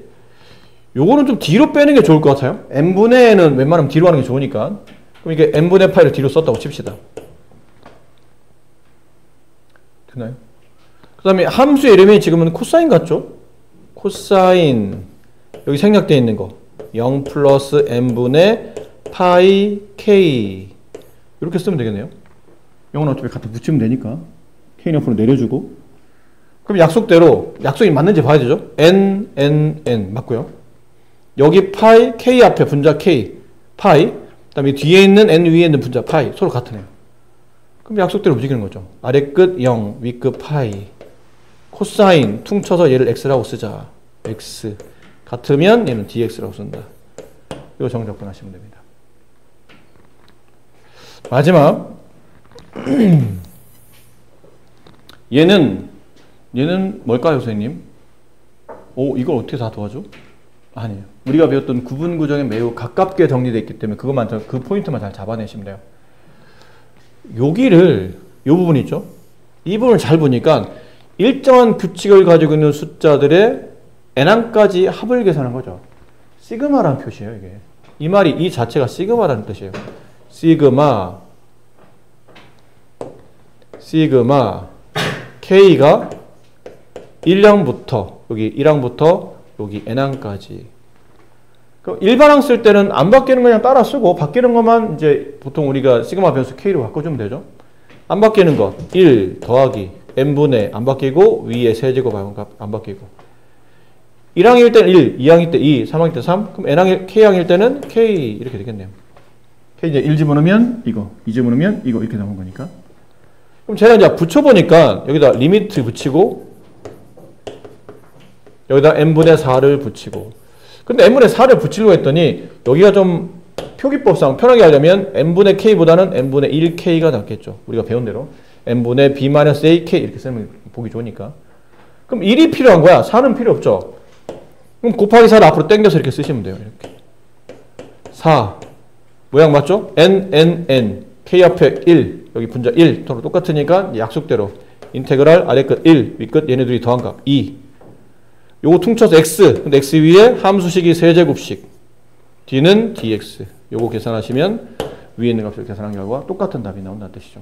요거는 좀 뒤로 빼는 게 좋을 것 같아요. n분의 n은 웬만하면 뒤로 하는 게 좋으니까. 그럼 이게 n분의 파이를 뒤로 썼다고 칩시다. 되나요? 그 다음에 함수의 이름이 지금은 코사인 같죠? 코사인 여기 생략되어 있는 거 0 플러스 n분의 파이 k 이렇게 쓰면 되겠네요. 영어는 어차피 갖다 붙이면 되니까 k 옆으로 내려주고 그럼 약속대로 약속이 맞는지 봐야 되죠. n 맞고요. 여기 파이 k 앞에 분자 k 파이 그 다음에 뒤에 있는 n 위에 있는 분자 파이 서로 같으네요. 그럼 약속대로 움직이는 거죠. 아래 끝 0 윗끝 파이 코사인 퉁쳐서 얘를 x라고 쓰자. x 같으면 얘는 dx라고 쓴다. 이거 정답분 하시면 됩니다. 마지막 얘는 뭘까요, 선생님? 이걸 어떻게 다 도와줘? 아니에요. 우리가 배웠던 구분 구정에 매우 가깝게 정리되어 있기 때문에 그 포인트만 잘 잡아내시면 돼요. 여기를 이 부분 있죠? 이 부분을 잘 보니까 일정한 규칙을 가지고 있는 숫자들의 n항까지 합을 계산한 거죠. 시그마라는 표시예요, 이게. 이 자체가 시그마라는 뜻이에요. 시그마 k가 1항부터 여기 1항부터 여기 n항까지. 그럼 일반항 쓸 때는 안 바뀌는 거 그냥 따라 쓰고 바뀌는 것만 이제 보통 우리가 시그마 변수 k로 바꿔주면 되죠. 안 바뀌는 거 1 더하기 n분의 안 바뀌고 위에 세제곱 안 바뀌고 1항일 때는 1, 2항일 때 2, 3항일 때 3 그럼 k항일 때는 k 이렇게 되겠네요. k 이제 1 집어넣으면 이거 2 집어넣으면 이거 이렇게 나온 거니까 그럼 제가 이제 붙여보니까 여기다 리미트 붙이고 여기다 n분의 4를 붙이고 근데 n분의 4를 붙이려고 했더니 여기가 좀 표기법상 편하게 하려면 n분의 k보다는 n분의 1k가 낫겠죠. 우리가 배운 대로 n분의 b-ak 이렇게 쓰면 보기 좋으니까 그럼 1이 필요한 거야. 4는 필요 없죠. 그럼 곱하기 4를 앞으로 당겨서 이렇게 쓰시면 돼요. 이렇게 4 모양 맞죠? n k 앞에 1 여기 분자 1 서로 똑같으니까 약속대로 인테그랄 아래 끝 1 윗끝 얘네들이 더한 값 2 요거 퉁쳐서 x 근데 x 위에 함수식이 세제곱식 d는 dx 요거 계산하시면 위에 있는 값을 계산한 결과 똑같은 답이 나온다는 뜻이죠.